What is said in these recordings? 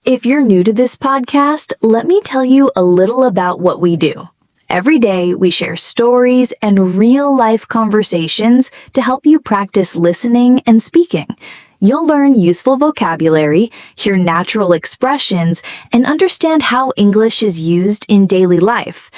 If you're new to this podcast, let me tell you a little about what we do. Every day, we share stories and real-life conversations to help you practice listening and speaking. You'll learn useful vocabulary, hear natural expressions, and understand how English is used in daily life.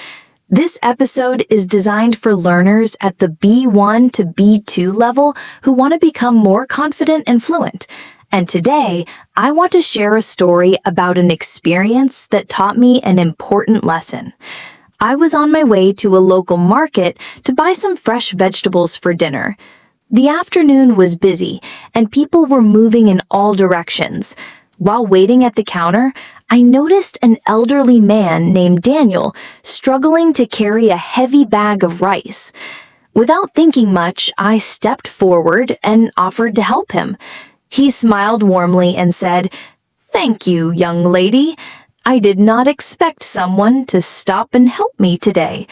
This episode is designed for learners at the B1 to B2 level who want to become more confident and fluent. And today, I want to share a story about an experience that taught me an important lesson. I was on my way to a local market to buy some fresh vegetables for dinner. The afternoon was busy, and people were moving in all directions. While waiting at the counter, I noticed an elderly man named Daniel struggling to carry a heavy bag of rice. Without thinking much, I stepped forward and offered to help him. He smiled warmly and said, "Thank you, young lady. I did not expect someone to stop and help me today."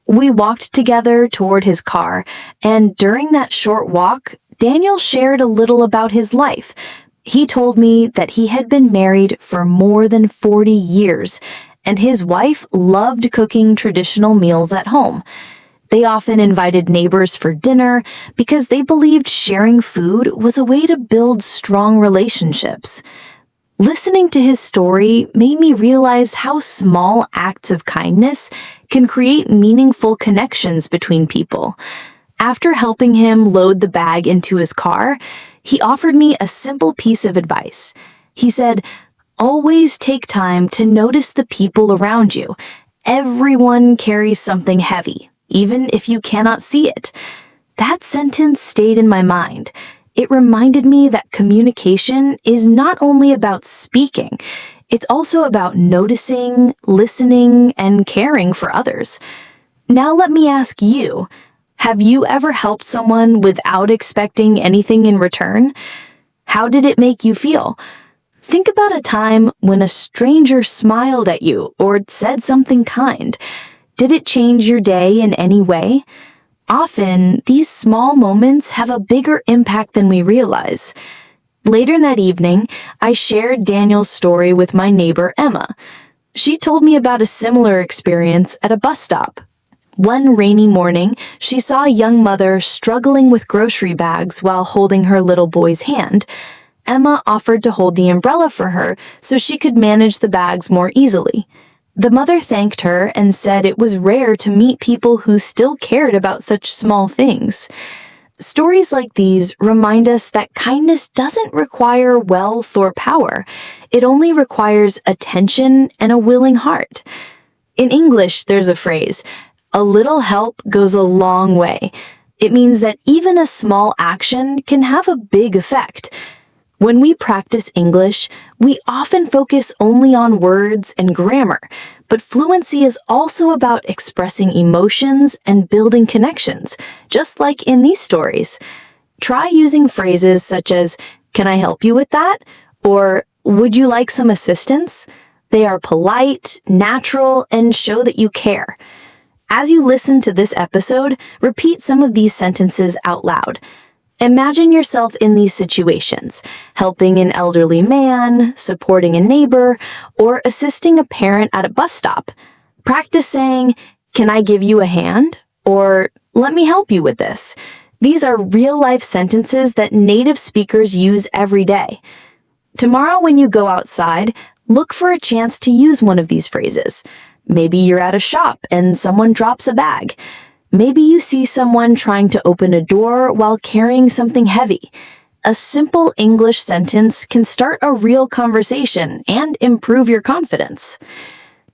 We walked together toward his car, and during that short walk, Daniel shared a little about his life. He told me that he had been married for more than 40 years, and his wife loved cooking traditional meals at home. They often invited neighbors for dinner because they believed sharing food was a way to build strong relationships. Listening to his story made me realize how small acts of kindness can create meaningful connections between people. After helping him load the bag into his car, he offered me a simple piece of advice. He said, "Always take time to notice the people around you. Everyone carries something heavy, even if you cannot see it." That sentence stayed in my mind. It reminded me that communication is not only about speaking, it's also about noticing, listening, and caring for others. Now let me ask you, have you ever helped someone without expecting anything in return? How did it make you feel? Think about a time when a stranger smiled at you or said something kind. Did it change your day in any way? Often, these small moments have a bigger impact than we realize. Later that evening, I shared Daniel's story with my neighbor, Emma. She told me about a similar experience at a bus stop. One rainy morning, she saw a young mother struggling with grocery bags while holding her little boy's hand. Emma offered to hold the umbrella for her so she could manage the bags more easily. The mother thanked her and said it was rare to meet people who still cared about such small things. Stories like these remind us that kindness doesn't require wealth or power. It only requires attention and a willing heart. In English, there's a phrase, "A little help goes a long way." It means that even a small action can have a big effect. When we practice English, we often focus only on words and grammar, but fluency is also about expressing emotions and building connections, just like in these stories. Try using phrases such as, "Can I help you with that?" or "Would you like some assistance?" They are polite, natural, and show that you care. As you listen to this episode, repeat some of these sentences out loud. Imagine yourself in these situations, helping an elderly man, supporting a neighbor, or assisting a parent at a bus stop. Practice saying, "Can I give you a hand?" or "Let me help you with this." These are real-life sentences that native speakers use every day. Tomorrow when you go outside, look for a chance to use one of these phrases. Maybe you're at a shop and someone drops a bag. Maybe you see someone trying to open a door while carrying something heavy. A simple English sentence can start a real conversation and improve your confidence.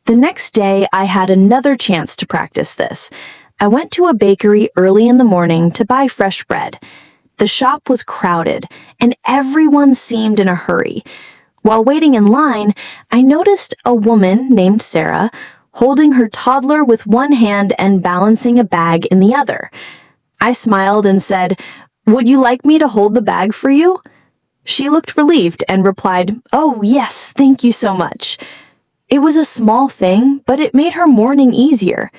The next day, I had another chance to practice this. I went to a bakery early in the morning to buy fresh bread. The shop was crowded, and everyone seemed in a hurry. While waiting in line, I noticed a woman named Sarah holding her toddler with one hand and balancing a bag in the other. I smiled and said, "Would you like me to hold the bag for you?" She looked relieved and replied, "Oh, yes, thank you so much." It was a small thing, but it made her morning easier.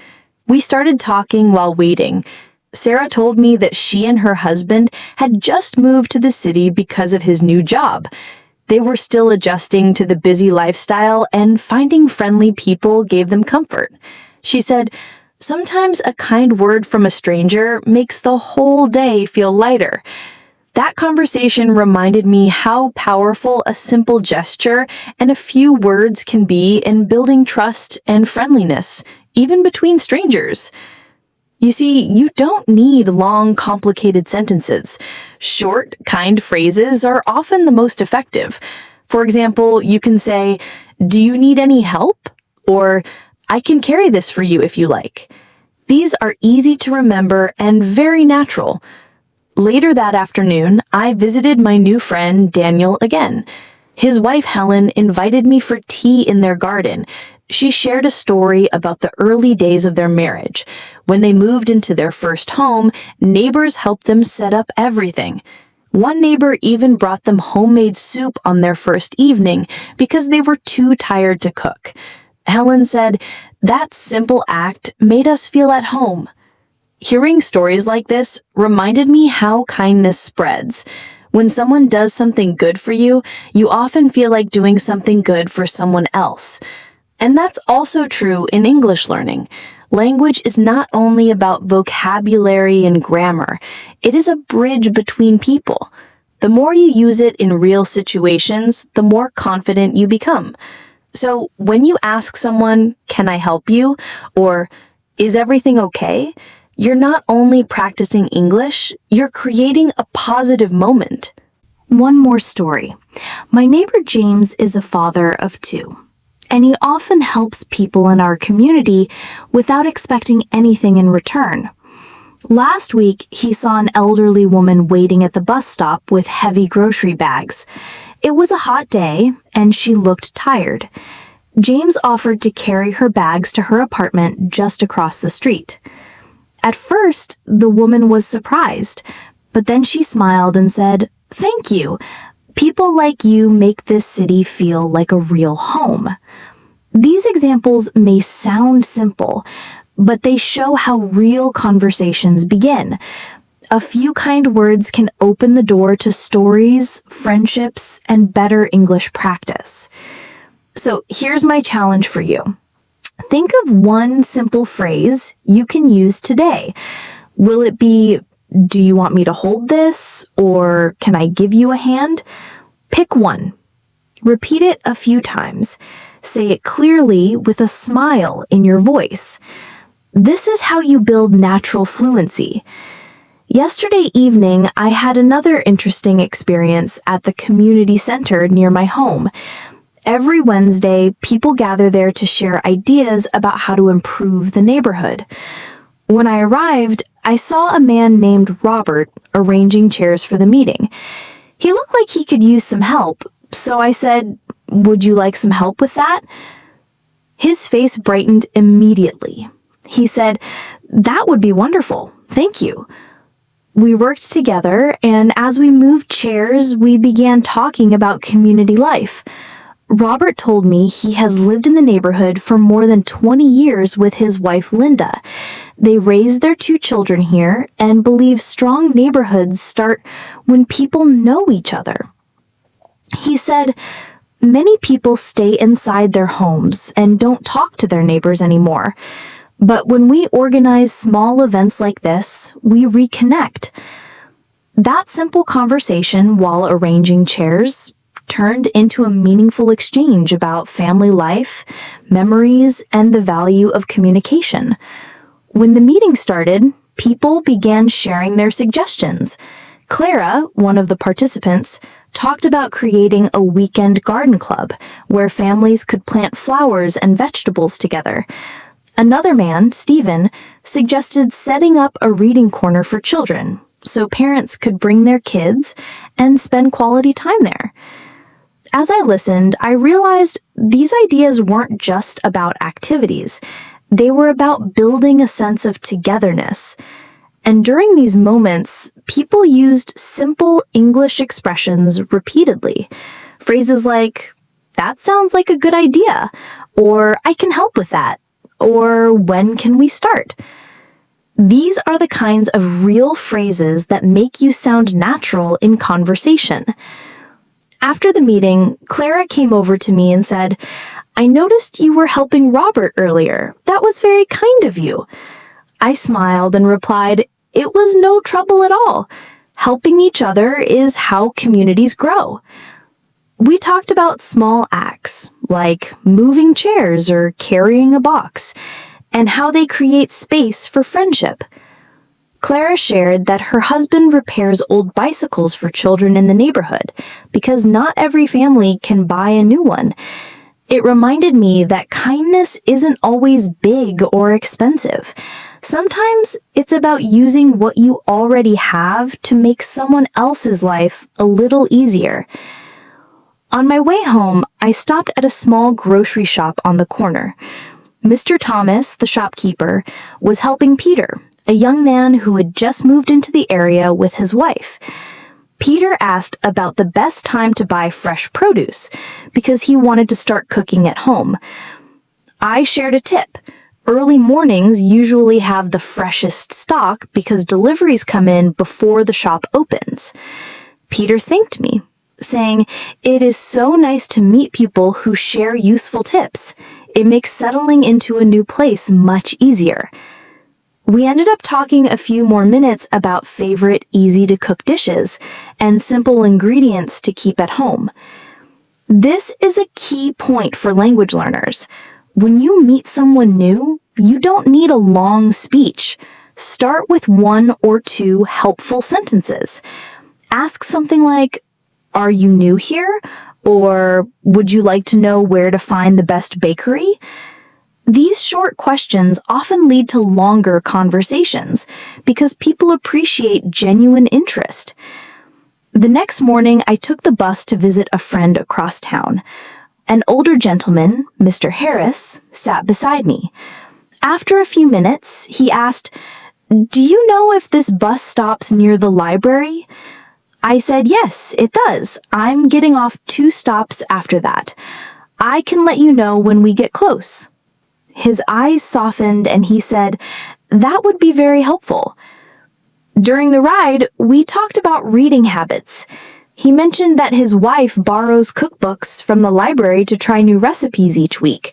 We started talking while waiting. Sarah told me that she and her husband had just moved to the city because of his new job. They were still adjusting to the busy lifestyle, and finding friendly people gave them comfort. She said, "Sometimes a kind word from a stranger makes the whole day feel lighter." That conversation reminded me how powerful a simple gesture and a few words can be in building trust and friendliness, even between strangers. You see, you don't need long, complicated sentences. Short, kind phrases are often the most effective. For example, you can say, "Do you need any help?" Or, "I can carry this for you if you like." These are easy to remember and very natural. Later that afternoon, I visited my new friend Daniel again. His wife Helen invited me for tea in their garden. She shared a story about the early days of their marriage. When they moved into their first home, neighbors helped them set up everything. One neighbor even brought them homemade soup on their first evening because they were too tired to cook. Helen said, "That simple act made us feel at home." Hearing stories like this reminded me how kindness spreads. When someone does something good for you, you often feel like doing something good for someone else. And that's also true in English learning. Language is not only about vocabulary and grammar, it is a bridge between people. The more you use it in real situations, the more confident you become. So when you ask someone, "Can I help you?" or "Is everything okay?" you're not only practicing English, you're creating a positive moment. One more story. My neighbor James is a father of two, and he often helps people in our community without expecting anything in return. Last week, he saw an elderly woman waiting at the bus stop with heavy grocery bags. It was a hot day, and she looked tired. James offered to carry her bags to her apartment just across the street. At first, the woman was surprised, but then she smiled and said, "Thank you. People like you make this city feel like a real home." These examples may sound simple, but they show how real conversations begin. A few kind words can open the door to stories, friendships, and better English practice. So here's my challenge for you. Think of one simple phrase you can use today. Will it be, "Do you want me to hold this?" or "Can I give you a hand?" Pick one. Repeat it a few times. Say it clearly with a smile in your voice. This is how you build natural fluency. Yesterday evening, I had another interesting experience at the community center near my home. Every Wednesday, people gather there to share ideas about how to improve the neighborhood. When I arrived, I saw a man named Robert arranging chairs for the meeting. He looked like he could use some help, so I said, "Would you like some help with that?" His face brightened immediately. He said, "That would be wonderful. Thank you." We worked together, and as we moved chairs, we began talking about community life. Robert told me he has lived in the neighborhood for more than 20 years with his wife Linda. They raised their two children here and believe strong neighborhoods start when people know each other. He said, "Many people stay inside their homes and don't talk to their neighbors anymore. But when we organize small events like this, we reconnect." That simple conversation while arranging chairs turned into a meaningful exchange about family life, memories, and the value of communication. When the meeting started, people began sharing their suggestions. Clara, one of the participants, talked about creating a weekend garden club where families could plant flowers and vegetables together. Another man, Stephen, suggested setting up a reading corner for children so parents could bring their kids and spend quality time there. As I listened, I realized these ideas weren't just about activities. They were about building a sense of togetherness. And during these moments, people used simple English expressions repeatedly. Phrases like, "That sounds like a good idea," or "I can help with that," or "When can we start?" These are the kinds of real phrases that make you sound natural in conversation. After the meeting, Clara came over to me and said, "I noticed you were helping Robert earlier. That was very kind of you." I smiled and replied, "It was no trouble at all. Helping each other is how communities grow." We talked about small acts, like moving chairs or carrying a box, and how they create space for friendship. Clara shared that her husband repairs old bicycles for children in the neighborhood because not every family can buy a new one. It reminded me that kindness isn't always big or expensive. Sometimes it's about using what you already have to make someone else's life a little easier. On my way home, I stopped at a small grocery shop on the corner. Mr. Thomas, the shopkeeper, was helping Peter, a young man who had just moved into the area with his wife. Peter asked about the best time to buy fresh produce because he wanted to start cooking at home. I shared a tip. Early mornings usually have the freshest stock because deliveries come in before the shop opens. Peter thanked me, saying, "It is so nice to meet people who share useful tips. It makes settling into a new place much easier." We ended up talking a few more minutes about favorite easy-to-cook dishes and simple ingredients to keep at home. This is a key point for language learners. When you meet someone new, you don't need a long speech. Start with 1 or 2 helpful sentences. Ask something like, "Are you new here?" Or "Would you like to know where to find the best bakery?" These short questions often lead to longer conversations because people appreciate genuine interest. The next morning, I took the bus to visit a friend across town. An older gentleman, Mr. Harris, sat beside me. After a few minutes, he asked, "Do you know if this bus stops near the library?" I said, "Yes, it does. I'm getting off 2 stops after that. I can let you know when we get close." His eyes softened and he said, "That would be very helpful." During the ride, we talked about reading habits. He mentioned that his wife borrows cookbooks from the library to try new recipes each week.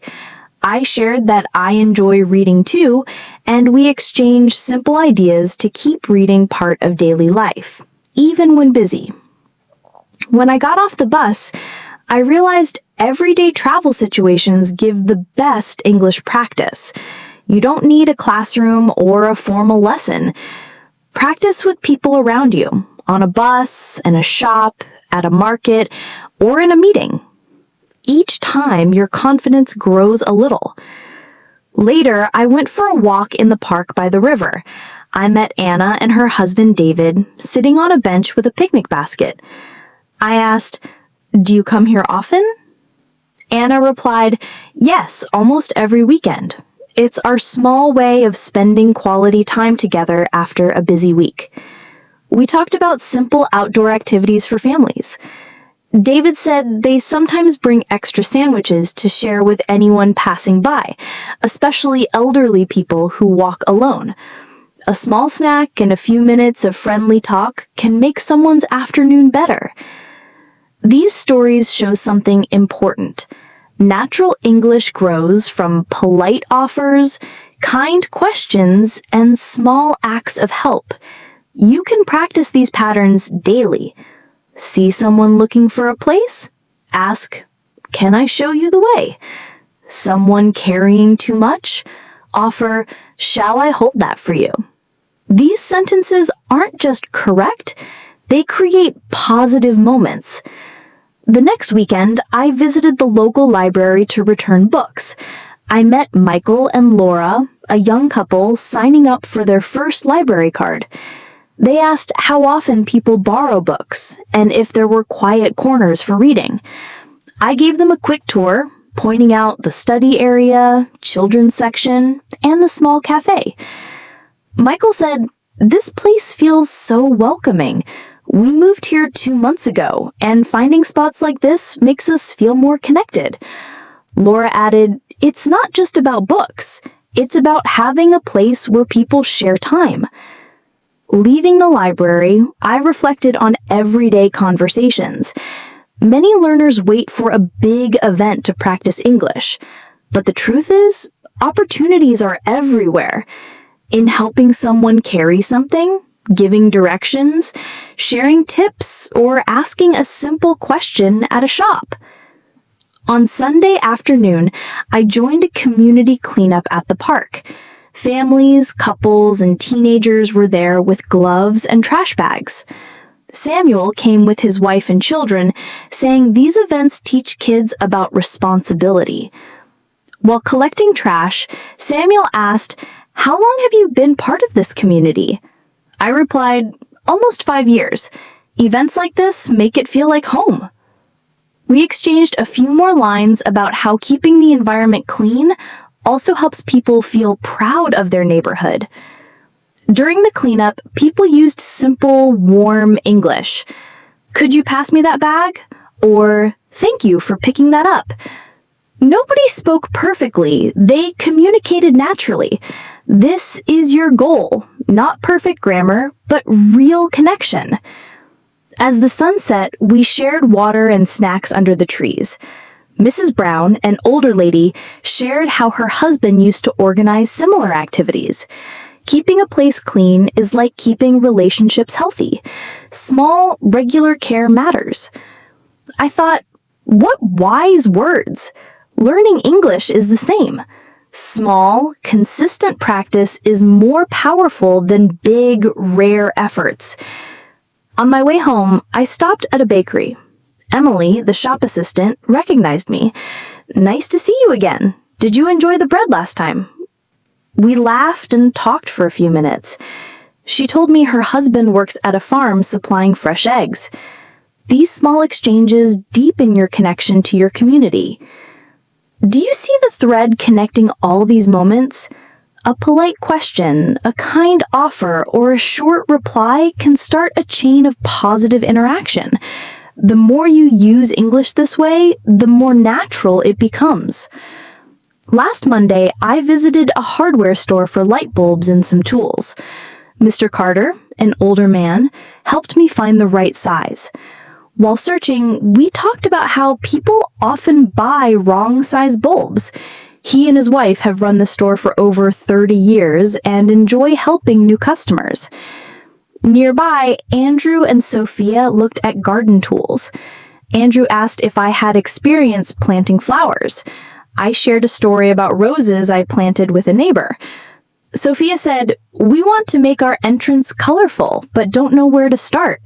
I shared that I enjoy reading too, and we exchanged simple ideas to keep reading part of daily life, even when busy. When I got off the bus, I realized everyday travel situations give the best English practice. You don't need a classroom or a formal lesson. Practice with people around you, on a bus, in a shop, at a market, or in a meeting. Each time, your confidence grows a little. Later, I went for a walk in the park by the river. I met Anna and her husband David sitting on a bench with a picnic basket. I asked, "Do you come here often?" Anna replied, "Yes, almost every weekend. It's our small way of spending quality time together after a busy week." We talked about simple outdoor activities for families. David said they sometimes bring extra sandwiches to share with anyone passing by, especially elderly people who walk alone. A small snack and a few minutes of friendly talk can make someone's afternoon better. These stories show something important. Natural English grows from polite offers, kind questions, and small acts of help. You can practice these patterns daily. See someone looking for a place? Ask, "Can I show you the way?" Someone carrying too much? Offer, "Shall I hold that for you?" These sentences aren't just correct, they create positive moments. The next weekend, I visited the local library to return books. I met Michael and Laura, a young couple signing up for their first library card. They asked how often people borrow books and if there were quiet corners for reading. I gave them a quick tour, pointing out the study area, children's section, and the small cafe. Michael said, "This place feels so welcoming. We moved here 2 months ago, and finding spots like this makes us feel more connected." Laura added, "It's not just about books. It's about having a place where people share time." Leaving the library, I reflected on everyday conversations. Many learners wait for a big event to practice English, but the truth is, opportunities are everywhere. In helping someone carry something, giving directions, sharing tips, or asking a simple question at a shop. On Sunday afternoon, I joined a community cleanup at the park. Families, couples, and teenagers were there with gloves and trash bags. Samuel came with his wife and children, saying these events teach kids about responsibility. While collecting trash, Samuel asked, "How long have you been part of this community?" I replied, "Almost 5 years. Events like this make it feel like home." We exchanged a few more lines about how keeping the environment clean also helps people feel proud of their neighborhood. During the cleanup, people used simple, warm English. "Could you pass me that bag?" Or "Thank you for picking that up." Nobody spoke perfectly. They communicated naturally. This is your goal. Not perfect grammar, but real connection. As the sun set, we shared water and snacks under the trees. Mrs. Brown, an older lady, shared how her husband used to organize similar activities. Keeping a place clean is like keeping relationships healthy. Small, regular care matters. I thought, what wise words! Learning English is the same. Small, consistent practice is more powerful than big, rare efforts. On my way home, I stopped at a bakery. Emily, the shop assistant, recognized me. "Nice to see you again. Did you enjoy the bread last time?" We laughed and talked for a few minutes. She told me her husband works at a farm supplying fresh eggs. These small exchanges deepen your connection to your community. Do you see the thread connecting all these moments? A polite question, a kind offer, or a short reply can start a chain of positive interaction. The more you use English this way, the more natural it becomes. Last Monday, I visited a hardware store for light bulbs and some tools. Mr. Carter, an older man, helped me find the right size. While searching, we talked about how people often buy wrong-size bulbs. He and his wife have run the store for over 30 years and enjoy helping new customers. Nearby, Andrew and Sophia looked at garden tools. Andrew asked if I had experience planting flowers. I shared a story about roses I planted with a neighbor. Sophia said, "We want to make our entrance colorful, but don't know where to start."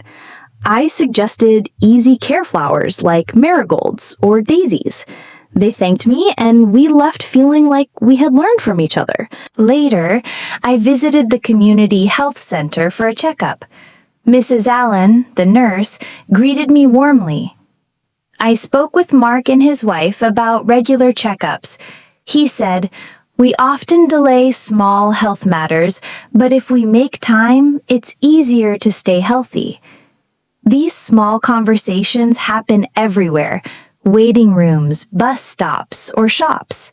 I suggested easy care flowers like marigolds or daisies. They thanked me, and we left feeling like we had learned from each other. Later, I visited the community health center for a checkup. Mrs. Allen, the nurse, greeted me warmly. I spoke with Mark and his wife about regular checkups. He said, "We often delay small health matters, but if we make time, it's easier to stay healthy." These small conversations happen everywhere: waiting rooms, bus stops, or shops.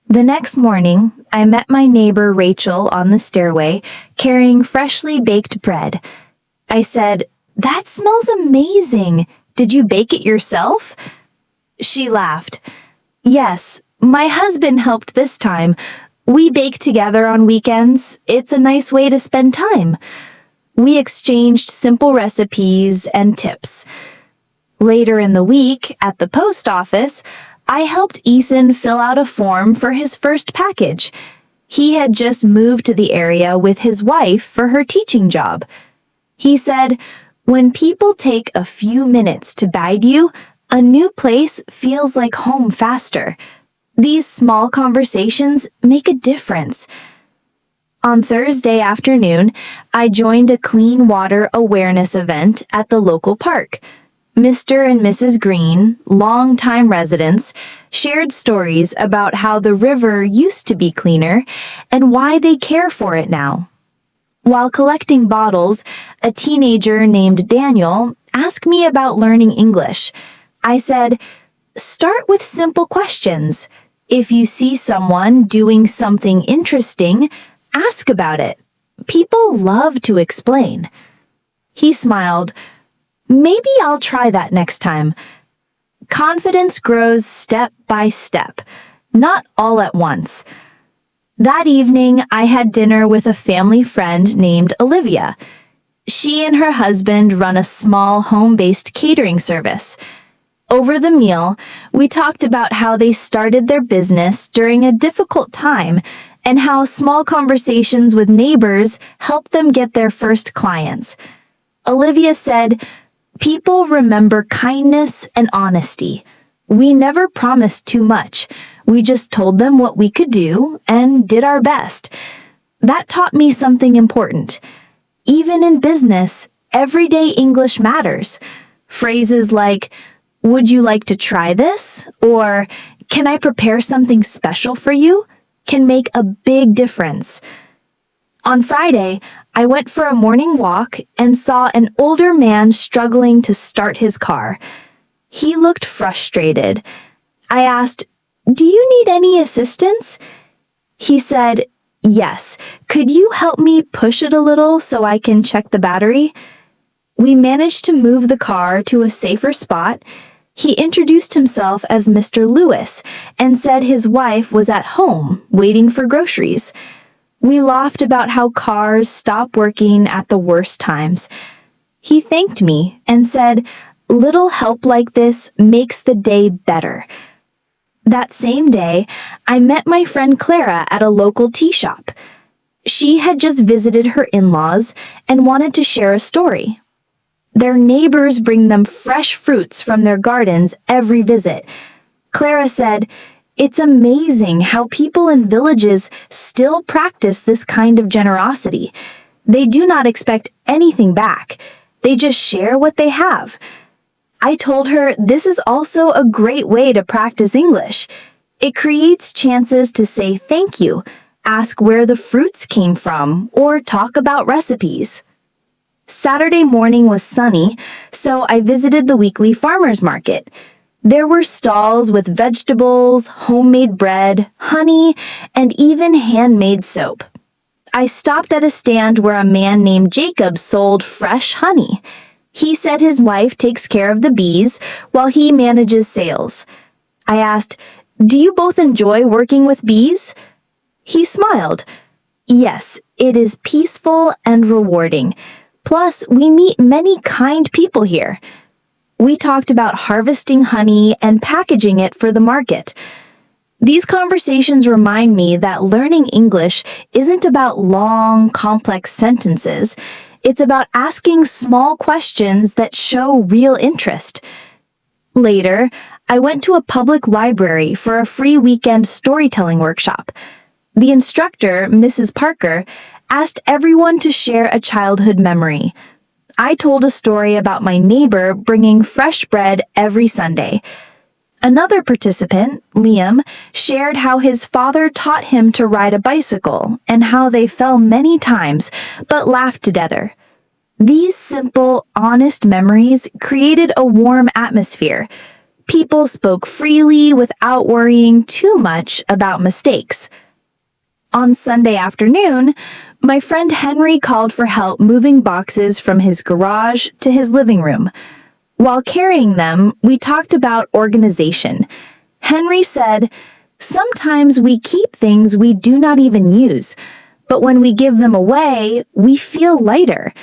The next morning, I met my neighbor Rachel on the stairway, carrying freshly baked bread. I said, "That smells amazing. Did you bake it yourself?" She laughed. "Yes, my husband helped this time. We bake together on weekends. It's a nice way to spend time." We exchanged simple recipes and tips. Later in the week, at the post office, I helped Ethan fill out a form for his first package. He had just moved to the area with his wife for her teaching job. He said, "When people take a few minutes to guide you, a new place feels like home faster." These small conversations make a difference. On Thursday afternoon, I joined a clean water awareness event at the local park. Mr. and Mrs. Green, longtime residents, shared stories about how the river used to be cleaner and why they care for it now. While collecting bottles, a teenager named Daniel asked me about learning English. I said, "Start with simple questions. If you see someone doing something interesting, ask about it. People love to explain." He smiled. Maybe I'll try that next time. Confidence grows step by step, not all at once. That evening, I had dinner with a family friend named Olivia. She and her husband run a small home-based catering service. Over the meal, we talked about how they started their business during a difficult time and how small conversations with neighbors helped them get their first clients. Olivia said, "People remember kindness and honesty. We never promised too much. We just told them what we could do and did our best." That taught me something important. Even in business, everyday English matters. Phrases like, "Would you like to try this?" or "Can I prepare something special for you?" can make a big difference. On Friday, I went for a morning walk and saw an older man struggling to start his car. He looked frustrated. I asked, "Do you need any assistance?" He said, "Yes. Could you help me push it a little so I can check the battery?" We managed to move the car to a safer spot. He introduced himself as Mr. Lewis and said his wife was at home waiting for groceries. We laughed about how cars stop working at the worst times. He thanked me and said, "Little help like this makes the day better." That same day, I met my friend Clara at a local tea shop. She had just visited her in-laws and wanted to share a story. Their neighbors bring them fresh fruits from their gardens every visit. Clara said, "It's amazing how people in villages still practice this kind of generosity. They do not expect anything back. They just share what they have." I told her this is also a great way to practice English. It creates chances to say thank you, ask where the fruits came from, or talk about recipes. Saturday morning was sunny, so I visited the weekly farmers market. There were stalls with vegetables, homemade bread, honey, and even handmade soap. I stopped at a stand where a man named Jacob sold fresh honey. He said his wife takes care of the bees while he manages sales. I asked, "Do you both enjoy working with bees?" He smiled. "Yes, it is peaceful and rewarding. Plus, we meet many kind people here." We talked about harvesting honey and packaging it for the market. These conversations remind me that learning English isn't about long, complex sentences. It's about asking small questions that show real interest. Later, I went to a public library for a free weekend storytelling workshop. The instructor, Mrs. Parker, asked everyone to share a childhood memory. I told a story about my neighbor bringing fresh bread every Sunday. Another participant, Liam, shared how his father taught him to ride a bicycle and how they fell many times but laughed together. These simple, honest memories created a warm atmosphere. People spoke freely without worrying too much about mistakes. On Sunday afternoon, my friend Henry called for help moving boxes from his garage to his living room. While carrying them, we talked about organization. Henry said, "Sometimes we keep things we do not even use, but when we give them away, we feel lighter."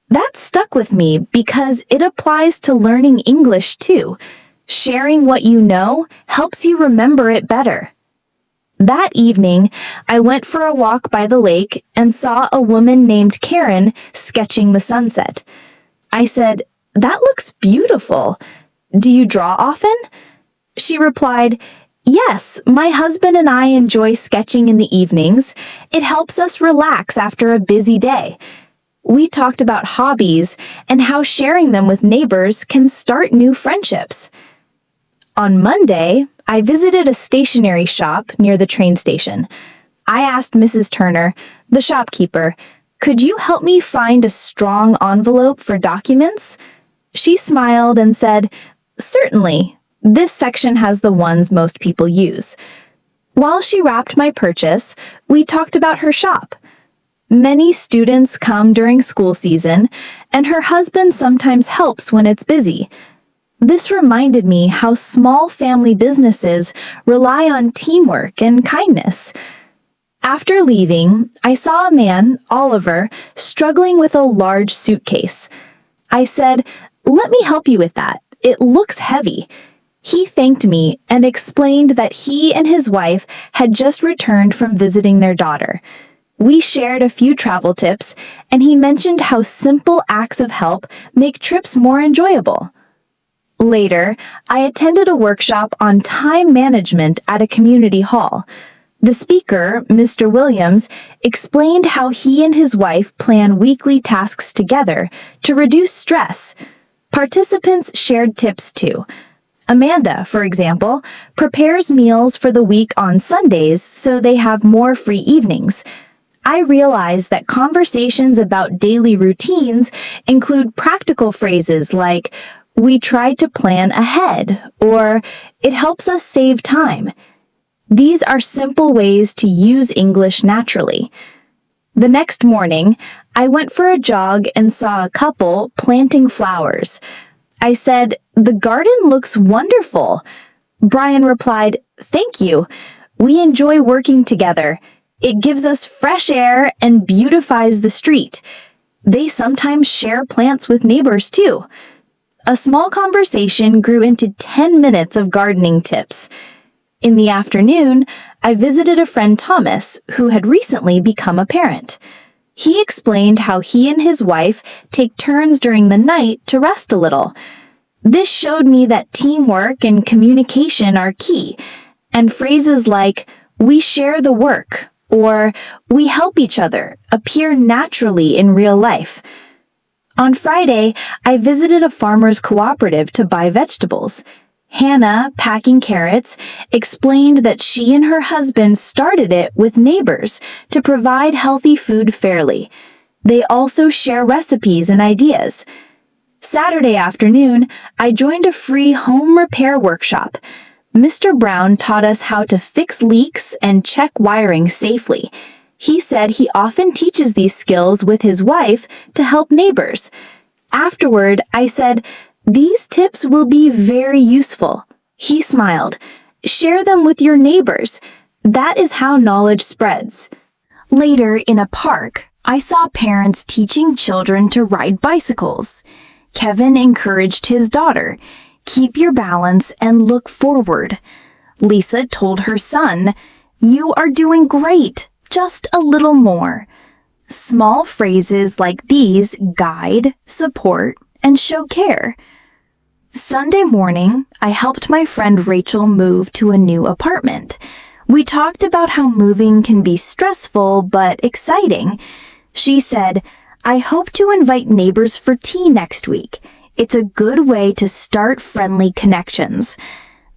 That stuck with me because it applies to learning English too. Sharing what you know helps you remember it better. That evening, I went for a walk by the lake and saw a woman named Karen sketching the sunset. I said, "That looks beautiful. Do you draw often?" She replied, "Yes, my husband and I enjoy sketching in the evenings. It helps us relax after a busy day." We talked about hobbies and how sharing them with neighbors can start new friendships. On Monday, I visited a stationery shop near the train station. I asked Mrs. Turner, the shopkeeper, "Could you help me find a strong envelope for documents?" She smiled and said, "Certainly. This section has the ones most people use." While she wrapped my purchase, we talked about her shop. Many students come during school season, and her husband sometimes helps when it's busy. This reminded me how small family businesses rely on teamwork and kindness. After leaving, I saw a man, Oliver, struggling with a large suitcase. I said, "Let me help you with that. It looks heavy." He thanked me and explained that he and his wife had just returned from visiting their daughter. We shared a few travel tips, and he mentioned how simple acts of help make trips more enjoyable. Later, I attended a workshop on time management at a community hall. The speaker, Mr. Williams, explained how he and his wife plan weekly tasks together to reduce stress. Participants shared tips too. Amanda, for example, prepares meals for the week on Sundays so they have more free evenings. I realized that conversations about daily routines include practical phrases like, "We try to plan ahead," or "It helps us save time." These are simple ways to use English naturally. The next morning, I went for a jog and saw a couple planting flowers. I said, "The garden looks wonderful." Brian replied, "Thank you. We enjoy working together. It gives us fresh air and beautifies the street." They sometimes share plants with neighbors too. A small conversation grew into 10 minutes of gardening tips. In the afternoon, I visited a friend Thomas, who had recently become a parent. He explained how he and his wife take turns during the night to rest a little. This showed me that teamwork and communication are key, and phrases like, "We share the work," or "We help each other," appear naturally in real life. On Friday, I visited a farmer's cooperative to buy vegetables. Hannah, packing carrots, explained that she and her husband started it with neighbors to provide healthy food fairly. They also share recipes and ideas. Saturday afternoon, I joined a free home repair workshop. Mr. Brown taught us how to fix leaks and check wiring safely. He said he often teaches these skills with his wife to help neighbors. Afterward, I said, "These tips will be very useful." He smiled. "Share them with your neighbors. That is how knowledge spreads." Later, in a park, I saw parents teaching children to ride bicycles. Kevin encouraged his daughter, "Keep your balance and look forward." Lisa told her son, "You are doing great, just a little more." Small phrases like these guide, support, and show care. Sunday morning, I helped my friend Rachel move to a new apartment. We talked about how moving can be stressful but exciting. She said, "I hope to invite neighbors for tea next week. It's a good way to start friendly connections."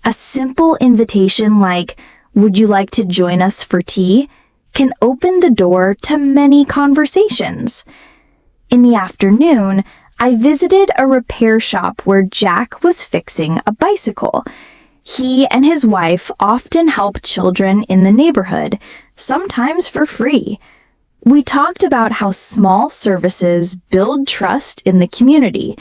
A simple invitation like, "Would you like to join us for tea?" can open the door to many conversations. In the afternoon, I visited a repair shop where Jack was fixing a bicycle. He and his wife often help children in the neighborhood, sometimes for free. We talked about how small services build trust in the community.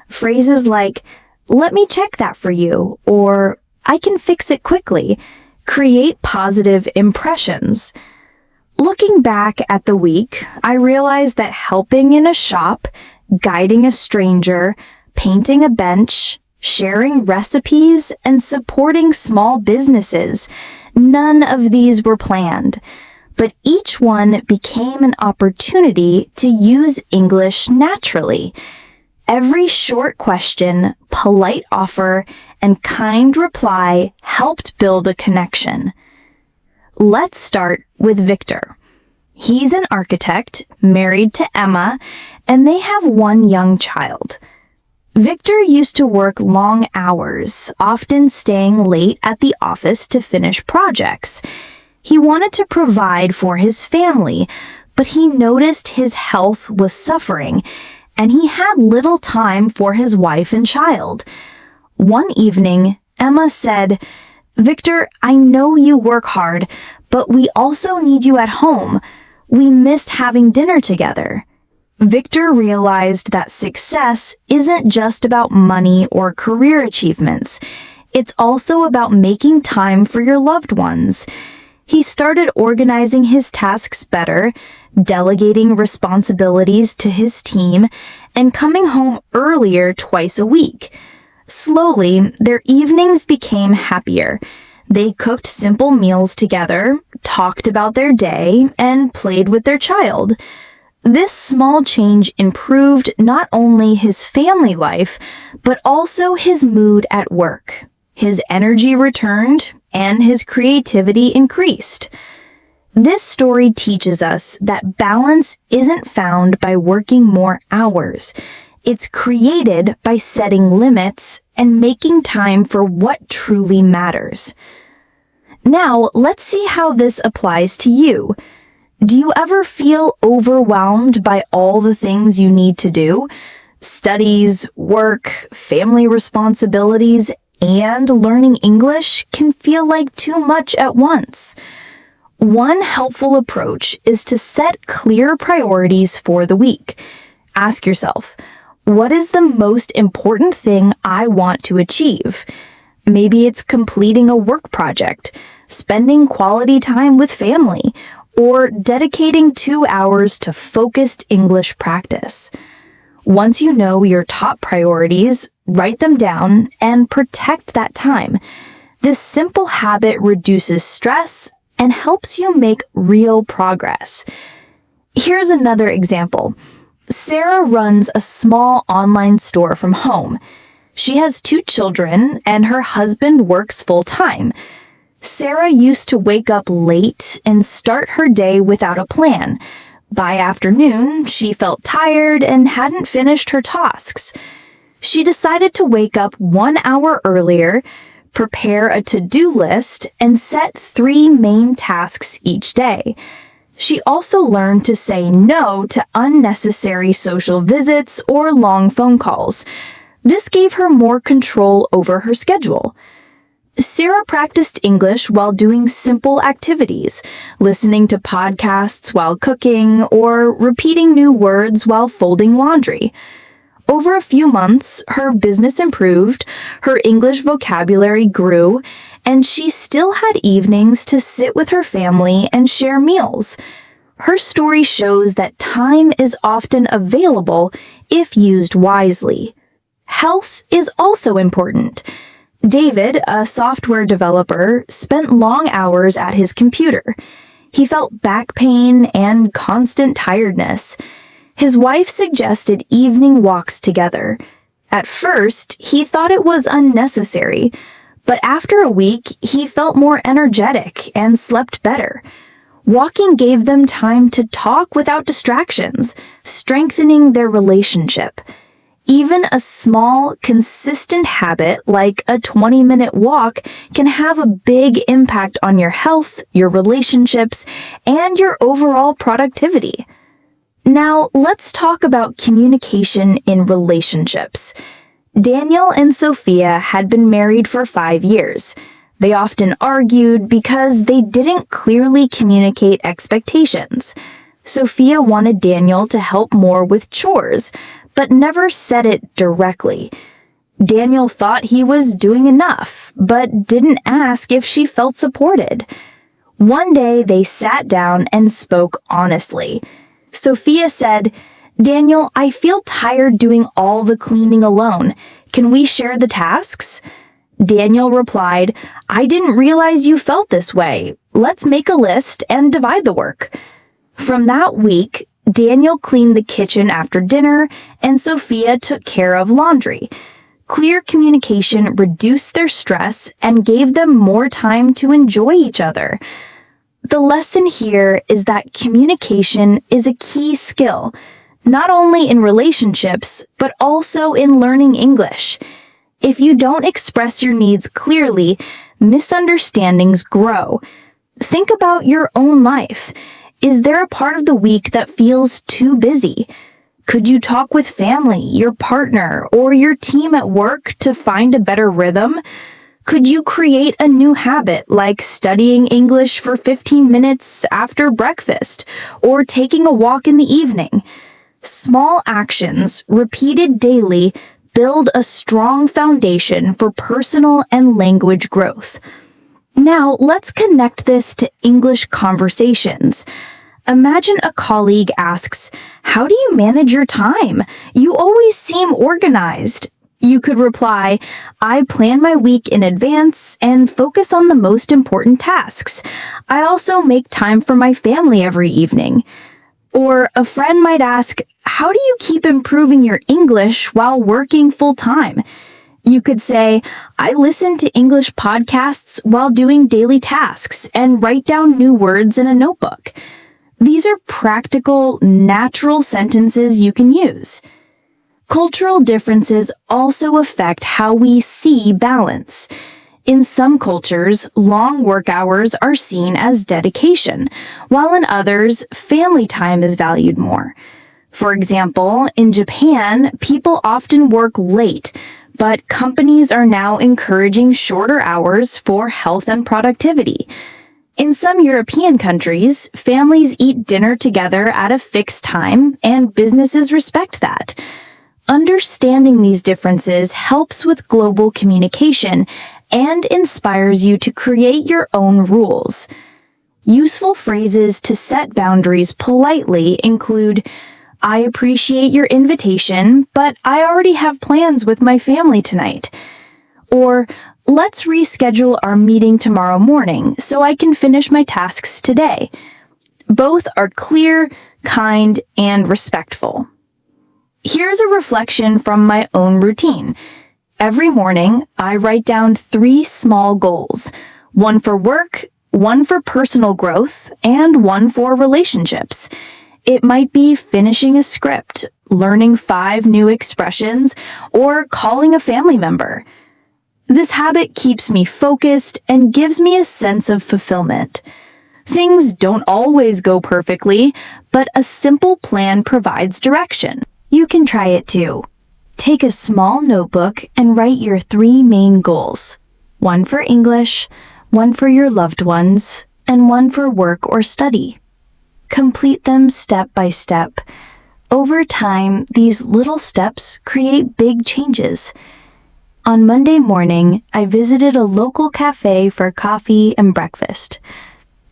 Phrases like, "Let me check that for you," or "I can fix it quickly," create positive impressions. Looking back at the week, I realized that helping in a shop, guiding a stranger, painting a bench, sharing recipes, and supporting small businesses, none of these were planned, but each one became an opportunity to use English naturally. Every short question, polite offer, and kind reply helped build a connection. Let's start with Victor. He's an architect, married to Emma, and they have one young child. Victor used to work long hours, often staying late at the office to finish projects. He wanted to provide for his family, but he noticed his health was suffering, and he had little time for his wife and child. One evening, Emma said, "Victor, I know you work hard, but we also need you at home. We missed having dinner together. Victor realized that success isn't just about money or career achievements. It's also about making time for your loved ones. He started organizing his tasks better, delegating responsibilities to his team, and coming home earlier twice a week. Slowly, their evenings became happier. They cooked simple meals together, talked about their day, and played with their child. This small change improved not only his family life, but also his mood at work. His energy returned, and his creativity increased. This story teaches us that balance isn't found by working more hours. It's created by setting limits and making time for what truly matters. Now, let's see how this applies to you. Do you ever feel overwhelmed by all the things you need to do? Studies, work, family responsibilities, and learning English can feel like too much at once. One helpful approach is to set clear priorities for the week. Ask yourself, what is the most important thing I want to achieve? Maybe it's completing a work project, spending quality time with family, or dedicating 2 hours to focused English practice. Once you know your top priorities, write them down and protect that time. This simple habit reduces stress and helps you make real progress. Here's another example. Sarah runs a small online store from home. She has 2 children and her husband works full-time. Sarah used to wake up late and start her day without a plan. By afternoon, she felt tired and hadn't finished her tasks. She decided to wake up 1 hour earlier, prepare a to-do list, and set 3 main tasks each day. She also learned to say no to unnecessary social visits or long phone calls. This gave her more control over her schedule. Sarah practiced English while doing simple activities, listening to podcasts while cooking, or repeating new words while folding laundry. Over a few months, her business improved, her English vocabulary grew, and she still had evenings to sit with her family and share meals. Her story shows that time is often available if used wisely. Health is also important. David, a software developer, spent long hours at his computer. He felt back pain and constant tiredness. His wife suggested evening walks together. At first, he thought it was unnecessary, but after a week, he felt more energetic and slept better. Walking gave them time to talk without distractions, strengthening their relationship. Even a small, consistent habit like a 20-minute walk can have a big impact on your health, your relationships, and your overall productivity. Now, let's talk about communication in relationships. Daniel and Sophia had been married for 5 years. They often argued because they didn't clearly communicate expectations. Sophia wanted Daniel to help more with chores, but never said it directly. Daniel thought he was doing enough, but didn't ask if she felt supported. One day they sat down and spoke honestly. Sophia said, "Daniel, I feel tired doing all the cleaning alone. Can we share the tasks?" Daniel replied, "I didn't realize you felt this way. Let's make a list and divide the work." From that week, Daniel cleaned the kitchen after dinner, and Sophia took care of laundry. Clear communication reduced their stress and gave them more time to enjoy each other. The lesson here is that communication is a key skill, not only in relationships, but also in learning English. If you don't express your needs clearly, misunderstandings grow. Think about your own life. Is there a part of the week that feels too busy? Could you talk with family, your partner, or your team at work to find a better rhythm? Could you create a new habit like studying English for 15 minutes after breakfast or taking a walk in the evening? Small actions, repeated daily, build a strong foundation for personal and language growth. Now, let's connect this to English conversations. Imagine a colleague asks, "How do you manage your time? You always seem organized." You could reply, "I plan my week in advance and focus on the most important tasks. I also make time for my family every evening." Or a friend might ask, "How do you keep improving your English while working full-time?" You could say, "I listen to English podcasts while doing daily tasks and write down new words in a notebook." These are practical, natural sentences you can use. Cultural differences also affect how we see balance. In some cultures, long work hours are seen as dedication, while in others, family time is valued more. For example, in Japan, people often work late, but companies are now encouraging shorter hours for health and productivity. In some European countries, families eat dinner together at a fixed time, and businesses respect that. Understanding these differences helps with global communication and inspires you to create your own rules. Useful phrases to set boundaries politely include, "I appreciate your invitation, but I already have plans with my family tonight." Or, "Let's reschedule our meeting tomorrow morning so I can finish my tasks today." Both are clear, kind, and respectful. Here's a reflection from my own routine. Every morning, I write down 3 small goals, one for work, one for personal growth, and one for relationships. It might be finishing a script, learning 5 new expressions, or calling a family member. This habit keeps me focused and gives me a sense of fulfillment. Things don't always go perfectly, but a simple plan provides direction. You can try it too. Take a small notebook and write your 3 main goals. One for English, one for your loved ones, and one for work or study. Complete them step by step. Over time, these little steps create big changes. On Monday morning, I visited a local cafe for coffee and breakfast.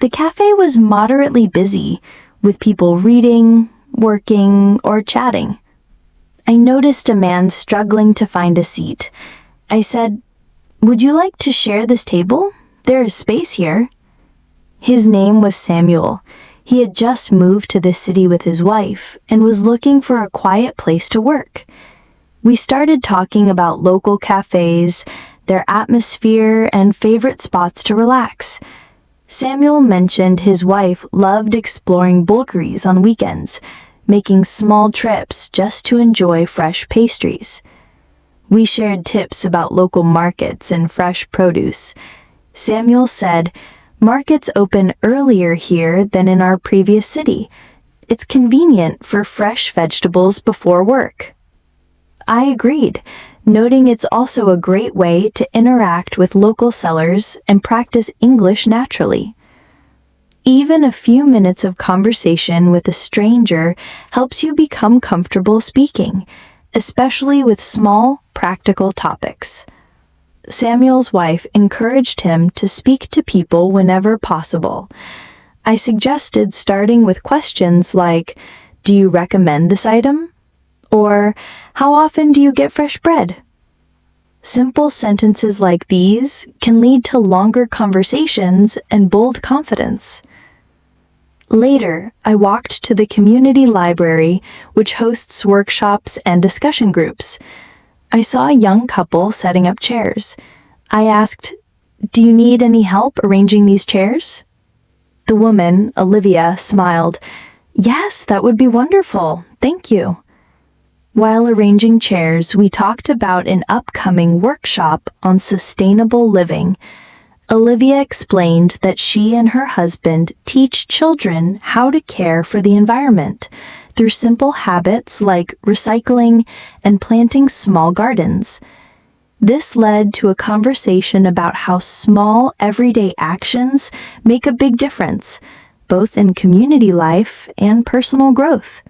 The cafe was moderately busy, with people reading, working, or chatting. I noticed a man struggling to find a seat. I said, "Would you like to share this table? There is space here." His name was Samuel. He had just moved to the city with his wife and was looking for a quiet place to work. We started talking about local cafes, their atmosphere, and favorite spots to relax. Samuel mentioned his wife loved exploring bakeries on weekends, making small trips just to enjoy fresh pastries. We shared tips about local markets and fresh produce. Samuel said, "Markets open earlier here than in our previous city. It's convenient for fresh vegetables before work." I agreed, noting it's also a great way to interact with local sellers and practice English naturally. Even a few minutes of conversation with a stranger helps you become comfortable speaking, especially with small, practical topics. Samuel's wife encouraged him to speak to people whenever possible. I suggested starting with questions like, "Do you recommend this item?" Or, "How often do you get fresh bread?" Simple sentences like these can lead to longer conversations and bold confidence. Later, I walked to the community library, which hosts workshops and discussion groups. I saw a young couple setting up chairs. I asked, "Do you need any help arranging these chairs?" The woman, Olivia, smiled. "Yes, that would be wonderful. Thank you." While arranging chairs, we talked about an upcoming workshop on sustainable living. Olivia explained that she and her husband teach children how to care for the environment through simple habits like recycling and planting small gardens. This led to a conversation about how small, everyday actions make a big difference, both in community life and personal growth.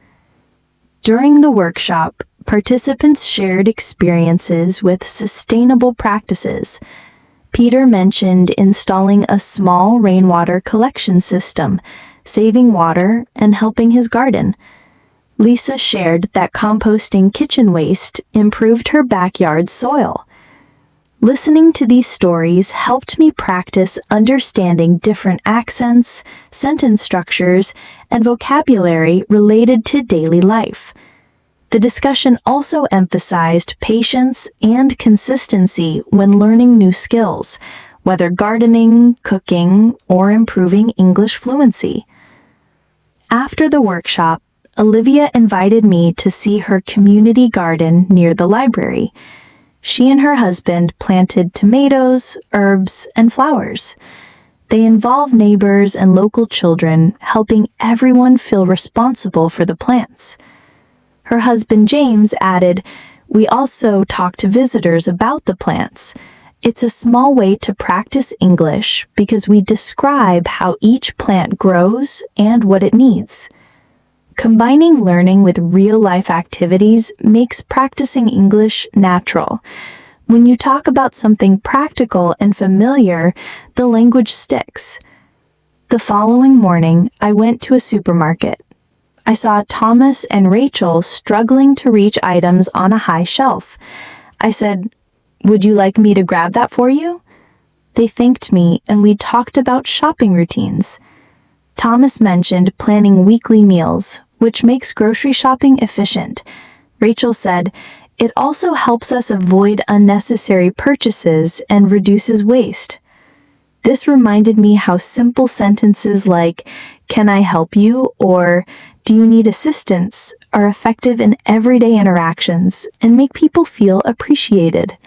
During the workshop, participants shared experiences with sustainable practices. Peter mentioned installing a small rainwater collection system, saving water, and helping his garden. Lisa shared that composting kitchen waste improved her backyard soil. Listening to these stories helped me practice understanding different accents, sentence structures, and vocabulary related to daily life. The discussion also emphasized patience and consistency when learning new skills, whether gardening, cooking, or improving English fluency. After the workshop, Olivia invited me to see her community garden near the library. She and her husband planted tomatoes, herbs, and flowers. They involve neighbors and local children, helping everyone feel responsible for the plants. Her husband James added, "We also talk to visitors about the plants. It's a small way to practice English because we describe how each plant grows and what it needs." Combining learning with real-life activities makes practicing English natural. When you talk about something practical and familiar, the language sticks. The following morning, I went to a supermarket. I saw Thomas and Rachel struggling to reach items on a high shelf. I said, "Would you like me to grab that for you?" They thanked me and we talked about shopping routines. Thomas mentioned planning weekly meals, which makes grocery shopping efficient. Rachel said, "It also helps us avoid unnecessary purchases and reduces waste." This reminded me how simple sentences like, "Can I help you?" or "Do you need assistance?" are effective in everyday interactions and make people feel appreciated.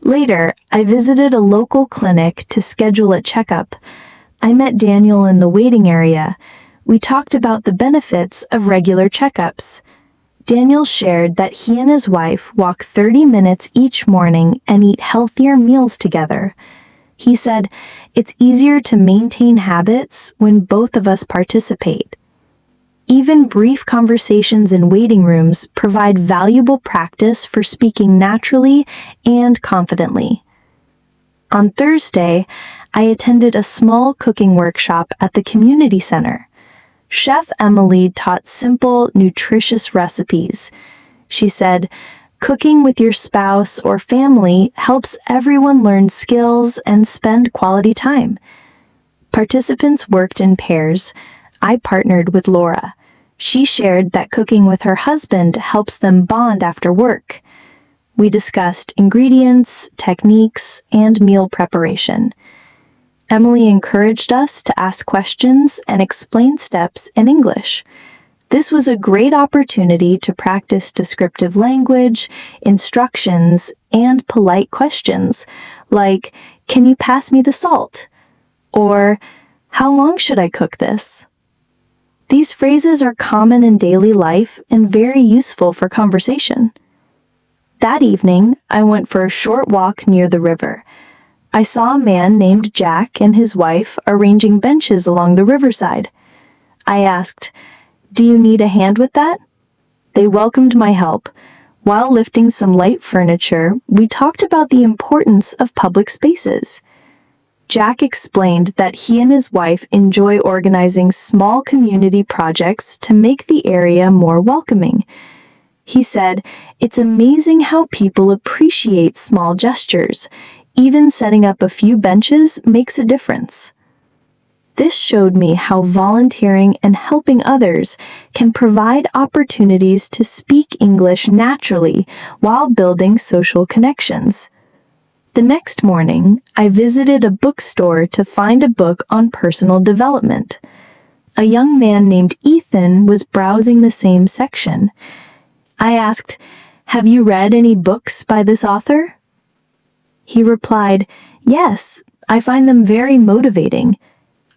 Later, I visited a local clinic to schedule a checkup. I met Daniel in the waiting area. We talked about the benefits of regular checkups. Daniel shared that he and his wife walk 30 minutes each morning and eat healthier meals together. He said, "It's easier to maintain habits when both of us participate." Even brief conversations in waiting rooms provide valuable practice for speaking naturally and confidently. On Thursday, I attended a small cooking workshop at the community center. Chef Emily taught simple, nutritious recipes. She said, "Cooking with your spouse or family helps everyone learn skills and spend quality time." Participants worked in pairs. I partnered with Laura. She shared that cooking with her husband helps them bond after work. We discussed ingredients, techniques, and meal preparation. Emily encouraged us to ask questions and explain steps in English. This was a great opportunity to practice descriptive language, instructions, and polite questions like, "Can you pass me the salt?" or "How long should I cook this?" These phrases are common in daily life and very useful for conversation. That evening, I went for a short walk near the river. I saw a man named Jack and his wife arranging benches along the riverside. I asked, "Do you need a hand with that?" They welcomed my help. While lifting some light furniture, we talked about the importance of public spaces. Jack explained that he and his wife enjoy organizing small community projects to make the area more welcoming. He said, "It's amazing how people appreciate small gestures. Even setting up a few benches makes a difference." This showed me how volunteering and helping others can provide opportunities to speak English naturally while building social connections. The next morning, I visited a bookstore to find a book on personal development. A young man named Ethan was browsing the same section. I asked, "Have you read any books by this author?" He replied, "Yes, I find them very motivating.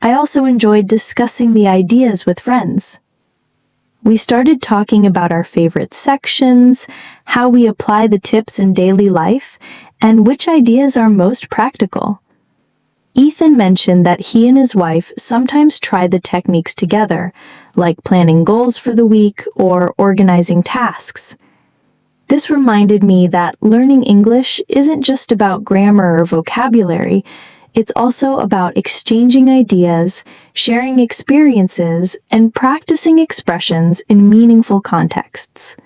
I also enjoyed discussing the ideas with friends." We started talking about our favorite sections, how we apply the tips in daily life, And which ideas are most practical? Ethan mentioned that he and his wife sometimes try the techniques together, like planning goals for the week or organizing tasks. This reminded me that learning English isn't just about grammar or vocabulary, it's also about exchanging ideas, sharing experiences, and practicing expressions in meaningful contexts.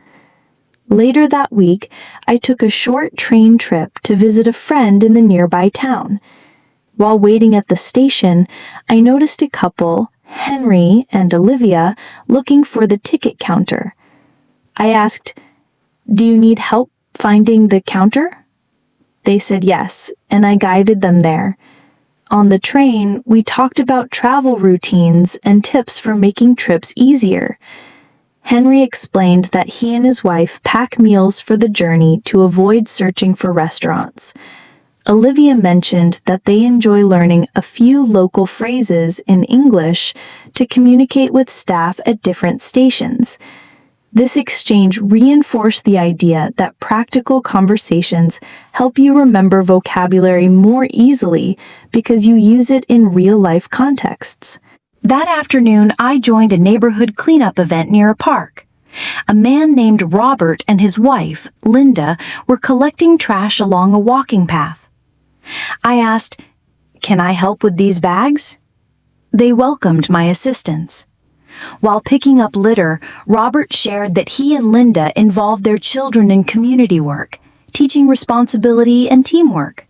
Later that week, I took a short train trip to visit a friend in the nearby town. While waiting at the station, I noticed a couple, Henry and Olivia, looking for the ticket counter. I asked, "Do you need help finding the counter?" They said yes, and I guided them there. On the train, we talked about travel routines and tips for making trips easier. Henry explained that he and his wife pack meals for the journey to avoid searching for restaurants. Olivia mentioned that they enjoy learning a few local phrases in English to communicate with staff at different stations. This exchange reinforced the idea that practical conversations help you remember vocabulary more easily because you use it in real-life contexts. That afternoon, I joined a neighborhood cleanup event near a park. A man named Robert and his wife, Linda, were collecting trash along a walking path. I asked, "Can I help with these bags?" They welcomed my assistance. While picking up litter, Robert shared that he and Linda involved their children in community work, teaching responsibility and teamwork.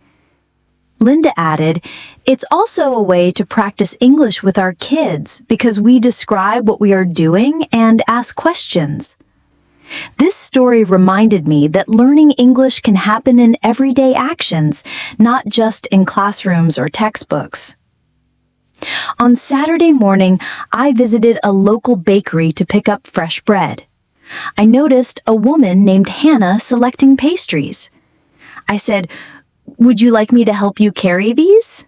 Linda added, "It's also a way to practice English with our kids because we describe what we are doing and ask questions." This story reminded me that learning English can happen in everyday actions, not just in classrooms or textbooks. On Saturday morning, I visited a local bakery to pick up fresh bread. I noticed a woman named Hannah selecting pastries. I said, "Would you like me to help you carry these?"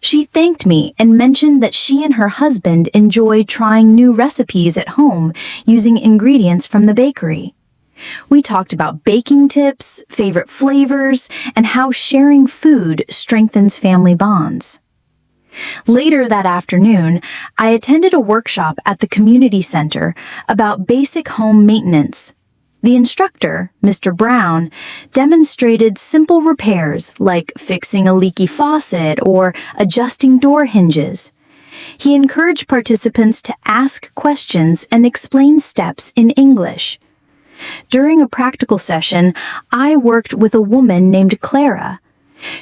She thanked me and mentioned that she and her husband enjoy trying new recipes at home using ingredients from the bakery. We talked about baking tips, favorite flavors, and how sharing food strengthens family bonds. Later that afternoon, I attended a workshop at the community center about basic home maintenance. The instructor, Mr. Brown, demonstrated simple repairs like fixing a leaky faucet or adjusting door hinges. He encouraged participants to ask questions and explain steps in English. During a practical session, I worked with a woman named Clara.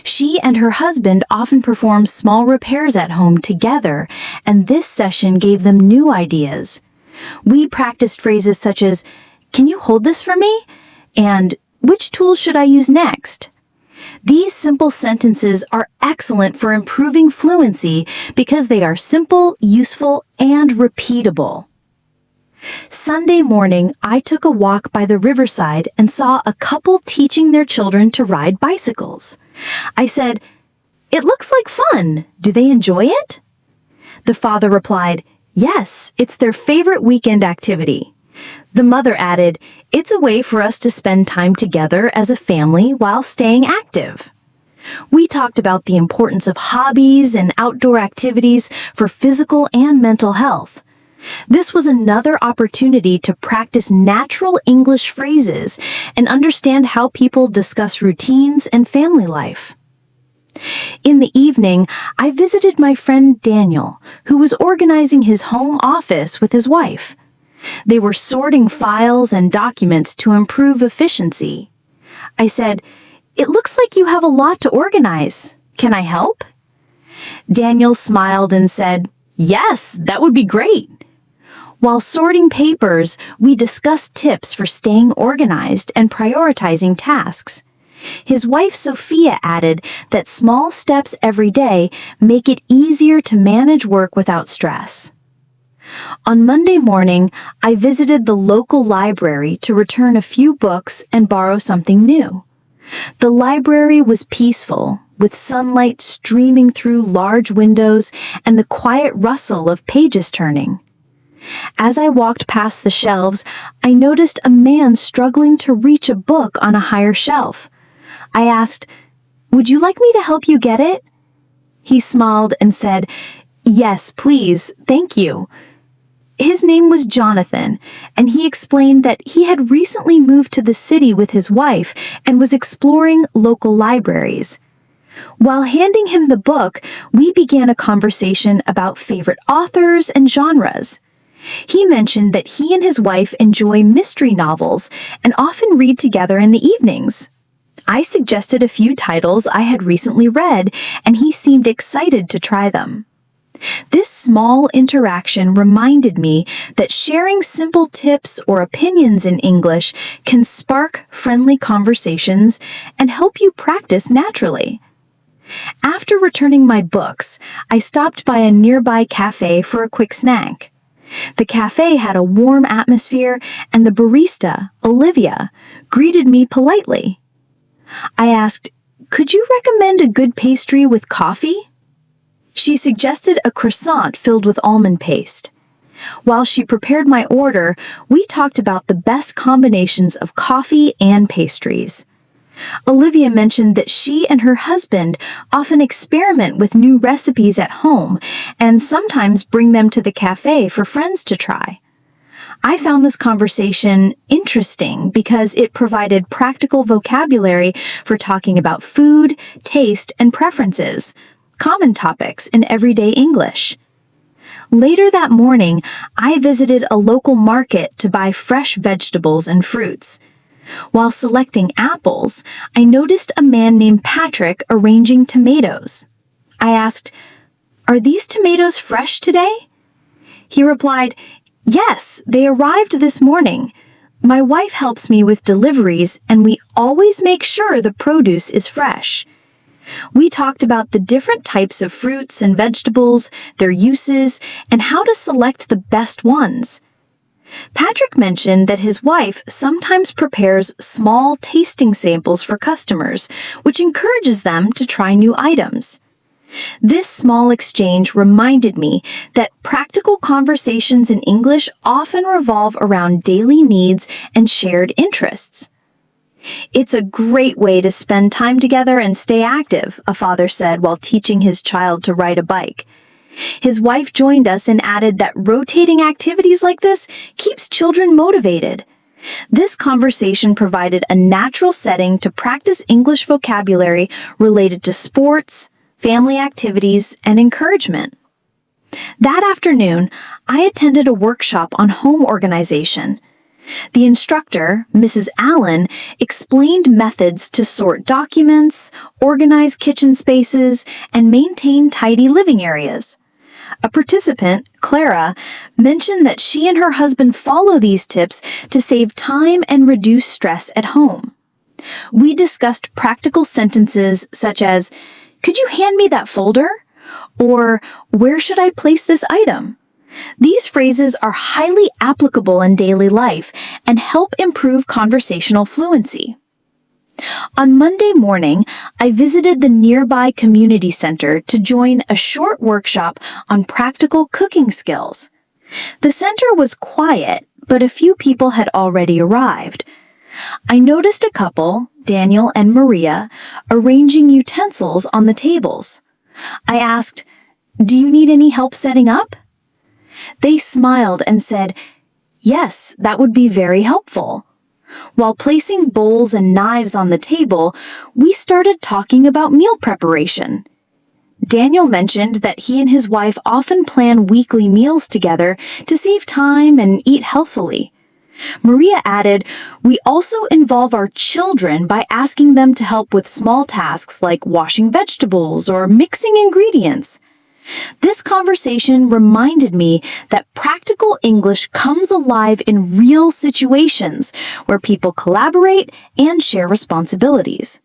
She and her husband often perform small repairs at home together, and this session gave them new ideas. We practiced phrases such as, "Can you hold this for me?" and "Which tool should I use next?" These simple sentences are excellent for improving fluency because they are simple, useful, and repeatable. Sunday morning, I took a walk by the riverside and saw a couple teaching their children to ride bicycles. I said, "It looks like fun. Do they enjoy it?" The father replied, "Yes, it's their favorite weekend activity." The mother added, "It's a way for us to spend time together as a family while staying active." We talked about the importance of hobbies and outdoor activities for physical and mental health. This was another opportunity to practice natural English phrases and understand how people discuss routines and family life. In the evening, I visited my friend Daniel, who was organizing his home office with his wife. They were sorting files and documents to improve efficiency. I said, "It looks like you have a lot to organize. Can I help?" Daniel smiled and said, "Yes, that would be great." While sorting papers, we discussed tips for staying organized and prioritizing tasks. His wife Sophia added that small steps every day make it easier to manage work without stress. On Monday morning, I visited the local library to return a few books and borrow something new. The library was peaceful, with sunlight streaming through large windows and the quiet rustle of pages turning. As I walked past the shelves, I noticed a man struggling to reach a book on a higher shelf. I asked, "Would you like me to help you get it?" He smiled and said, "Yes, please, thank you." His name was Jonathan, and he explained that he had recently moved to the city with his wife and was exploring local libraries. While handing him the book, we began a conversation about favorite authors and genres. He mentioned that he and his wife enjoy mystery novels and often read together in the evenings. I suggested a few titles I had recently read, and he seemed excited to try them. This small interaction reminded me that sharing simple tips or opinions in English can spark friendly conversations and help you practice naturally. After returning my books, I stopped by a nearby cafe for a quick snack. The cafe had a warm atmosphere, and the barista, Olivia, greeted me politely. I asked, "Could you recommend a good pastry with coffee?" She suggested a croissant filled with almond paste. While she prepared my order, we talked about the best combinations of coffee and pastries. Olivia mentioned that she and her husband often experiment with new recipes at home and sometimes bring them to the cafe for friends to try. I found this conversation interesting because it provided practical vocabulary for talking about food, taste, and preferences, common topics in everyday English. Later that morning, I visited a local market to buy fresh vegetables and fruits. While selecting apples, I noticed a man named Patrick arranging tomatoes. I asked, "Are these tomatoes fresh today?" He replied, "Yes, they arrived this morning. My wife helps me with deliveries, and we always make sure the produce is fresh." We talked about the different types of fruits and vegetables, their uses, and how to select the best ones. Patrick mentioned that his wife sometimes prepares small tasting samples for customers, which encourages them to try new items. This small exchange reminded me that practical conversations in English often revolve around daily needs and shared interests. "It's a great way to spend time together and stay active," a father said while teaching his child to ride a bike. His wife joined us and added that rotating activities like this keeps children motivated. This conversation provided a natural setting to practice English vocabulary related to sports, family activities, and encouragement. That afternoon, I attended a workshop on home organization. The instructor, Mrs. Allen, explained methods to sort documents, organize kitchen spaces, and maintain tidy living areas. A participant, Clara, mentioned that she and her husband follow these tips to save time and reduce stress at home. We discussed practical sentences such as, "Could you hand me that folder?" or "Where should I place this item?" These phrases are highly applicable in daily life and help improve conversational fluency. On Monday morning, I visited the nearby community center to join a short workshop on practical cooking skills. The center was quiet, but a few people had already arrived. I noticed a couple, Daniel and Maria, arranging utensils on the tables. I asked, "Do you need any help setting up?" They smiled and said, "Yes, that would be very helpful." While placing bowls and knives on the table, we started talking about meal preparation. Daniel mentioned that he and his wife often plan weekly meals together to save time and eat healthily. Maria added, "We also involve our children by asking them to help with small tasks like washing vegetables or mixing ingredients." This conversation reminded me that practical English comes alive in real situations where people collaborate and share responsibilities.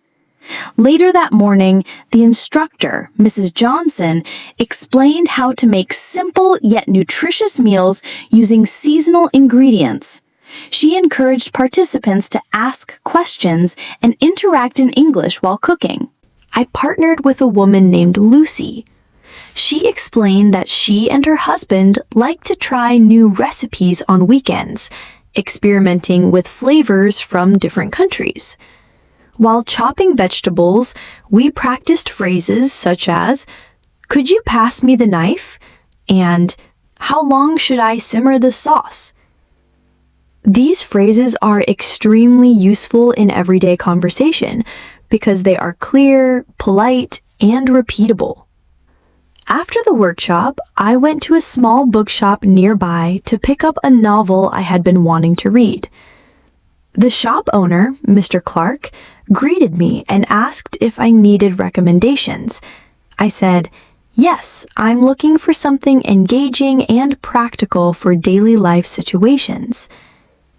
Later that morning, the instructor, Mrs. Johnson, explained how to make simple yet nutritious meals using seasonal ingredients. She encouraged participants to ask questions and interact in English while cooking. I partnered with a woman named Lucy. She explained that she and her husband like to try new recipes on weekends, experimenting with flavors from different countries. While chopping vegetables, we practiced phrases such as, "Could you pass me the knife?" and "How long should I simmer the sauce?" These phrases are extremely useful in everyday conversation because they are clear, polite, and repeatable. After the workshop, I went to a small bookshop nearby to pick up a novel I had been wanting to read. The shop owner, Mr. Clark, greeted me and asked if I needed recommendations. I said, "Yes, I'm looking for something engaging and practical for daily life situations."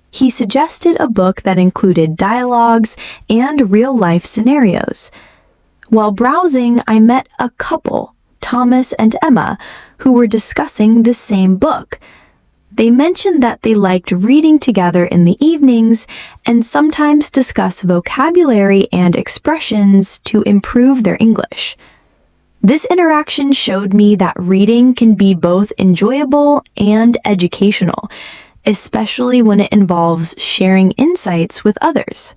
He suggested a book that included dialogues and real-life scenarios. While browsing, I met a couple, Thomas and Emma, who were discussing the same book. They mentioned that they liked reading together in the evenings and sometimes discuss vocabulary and expressions to improve their English. This interaction showed me that reading can be both enjoyable and educational, especially when it involves sharing insights with others.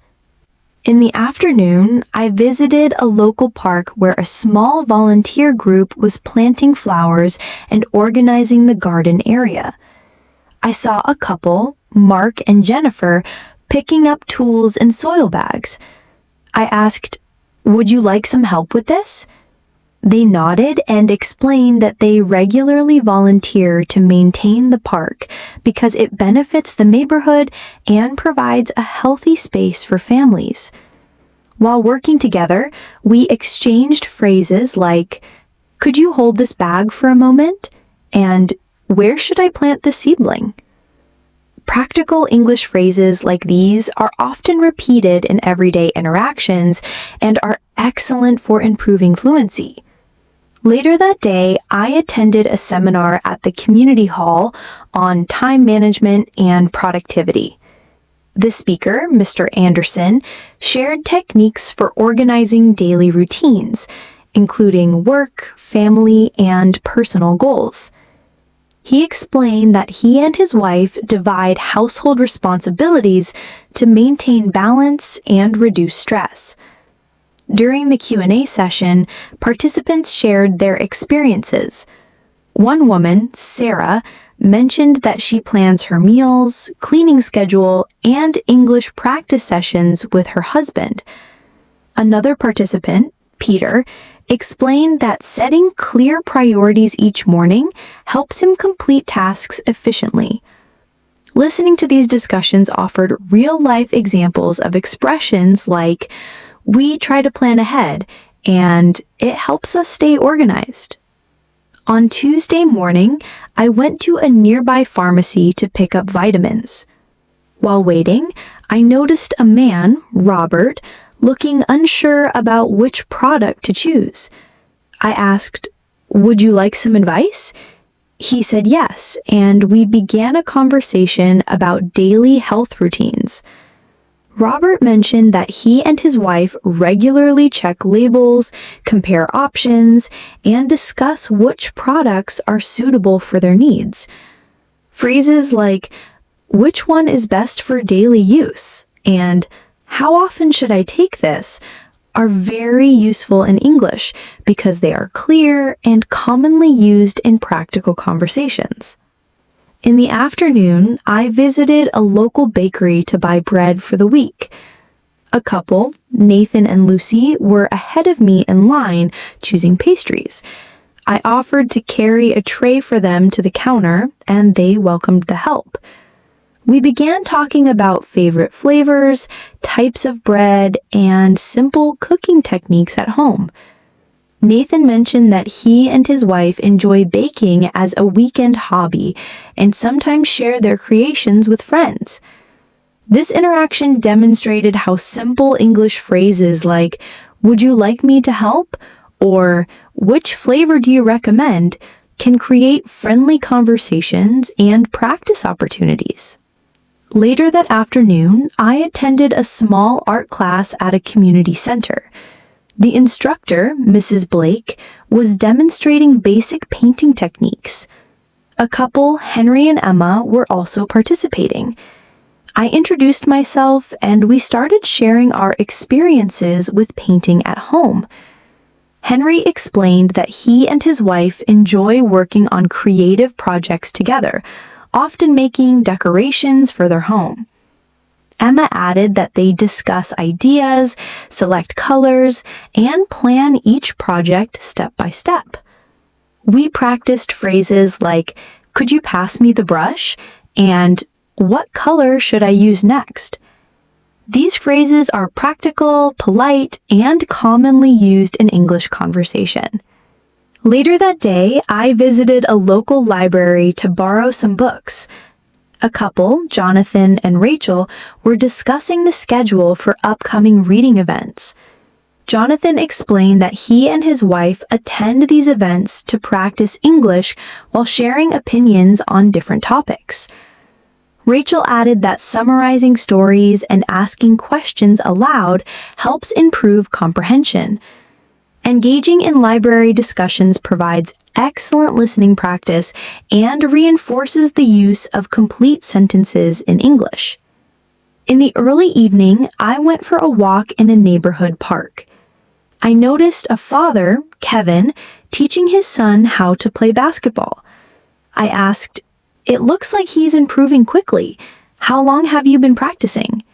In the afternoon, I visited a local park where a small volunteer group was planting flowers and organizing the garden area. I saw a couple, Mark and Jennifer, picking up tools and soil bags. I asked, "Would you like some help with this?" They nodded and explained that they regularly volunteer to maintain the park because it benefits the neighborhood and provides a healthy space for families. While working together, we exchanged phrases like, "Could you hold this bag for a moment?" and "Where should I plant the seedling?" Practical English phrases like these are often repeated in everyday interactions and are excellent for improving fluency. Later that day, I attended a seminar at the community hall on time management and productivity. The speaker, Mr. Anderson, shared techniques for organizing daily routines, including work, family, and personal goals. He explained that he and his wife divide household responsibilities to maintain balance and reduce stress. During the Q&A session, participants shared their experiences. One woman, Sarah, mentioned that she plans her meals, cleaning schedule, and English practice sessions with her husband. Another participant, Peter, explained that setting clear priorities each morning helps him complete tasks efficiently. Listening to these discussions offered real-life examples of expressions like, "We try to plan ahead," and "It helps us stay organized." On Tuesday morning, I went to a nearby pharmacy to pick up vitamins. While waiting, I noticed a man, Robert, looking unsure about which product to choose. I asked, "Would you like some advice?" He said yes, and we began a conversation about daily health routines. Robert mentioned that he and his wife regularly check labels, compare options, and discuss which products are suitable for their needs. Phrases like, "Which one is best for daily use?" and "How often should I take this?" are very useful in English because they are clear and commonly used in practical conversations. In the afternoon, I visited a local bakery to buy bread for the week. A couple, Nathan and Lucy, were ahead of me in line choosing pastries. I offered to carry a tray for them to the counter, and they welcomed the help. We began talking about favorite flavors, types of bread, and simple cooking techniques at home. Nathan mentioned that he and his wife enjoy baking as a weekend hobby and sometimes share their creations with friends. This interaction demonstrated how simple English phrases like, "Would you like me to help?" or "Which flavor do you recommend?" can create friendly conversations and practice opportunities. Later that afternoon, I attended a small art class at a community center. The instructor, Mrs. Blake, was demonstrating basic painting techniques. A couple, Henry and Emma, were also participating. I introduced myself and we started sharing our experiences with painting at home. Henry explained that he and his wife enjoy working on creative projects together, often making decorations for their home. Emma added that they discuss ideas, select colors, and plan each project step by step. We practiced phrases like, "Could you pass me the brush?" and "What color should I use next?" These phrases are practical, polite, and commonly used in English conversation. Later that day, I visited a local library to borrow some books. A couple, Jonathan and Rachel, were discussing the schedule for upcoming reading events. Jonathan explained that he and his wife attend these events to practice English while sharing opinions on different topics. Rachel added that summarizing stories and asking questions aloud helps improve comprehension. Engaging in library discussions provides excellent listening practice and reinforces the use of complete sentences in English. In the early evening, I went for a walk in a neighborhood park. I noticed a father, Kevin, teaching his son how to play basketball. I asked, "It looks like he's improving quickly. How long have you been practicing?"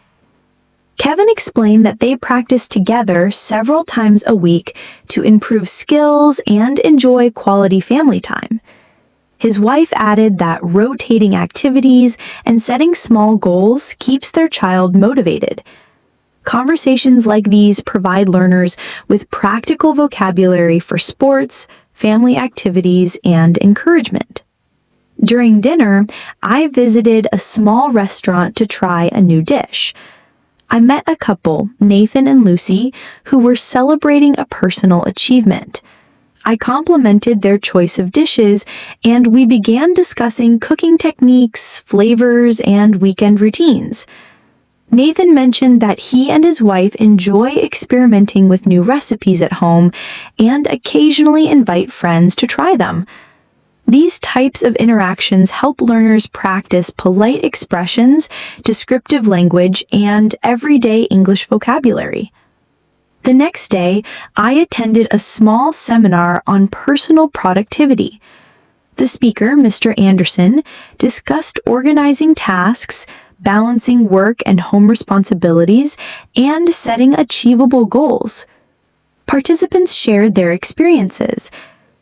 Kevin explained that they practice together several times a week to improve skills and enjoy quality family time. His wife added that rotating activities and setting small goals keeps their child motivated. Conversations like these provide learners with practical vocabulary for sports, family activities, and encouragement. During dinner, I visited a small restaurant to try a new dish. I met a couple, Nathan and Lucy, who were celebrating a personal achievement. I complimented their choice of dishes, and we began discussing cooking techniques, flavors, and weekend routines. Nathan mentioned that he and his wife enjoy experimenting with new recipes at home and occasionally invite friends to try them. These types of interactions help learners practice polite expressions, descriptive language, and everyday English vocabulary. The next day, I attended a small seminar on personal productivity. The speaker, Mr. Anderson, discussed organizing tasks, balancing work and home responsibilities, and setting achievable goals. Participants shared their experiences.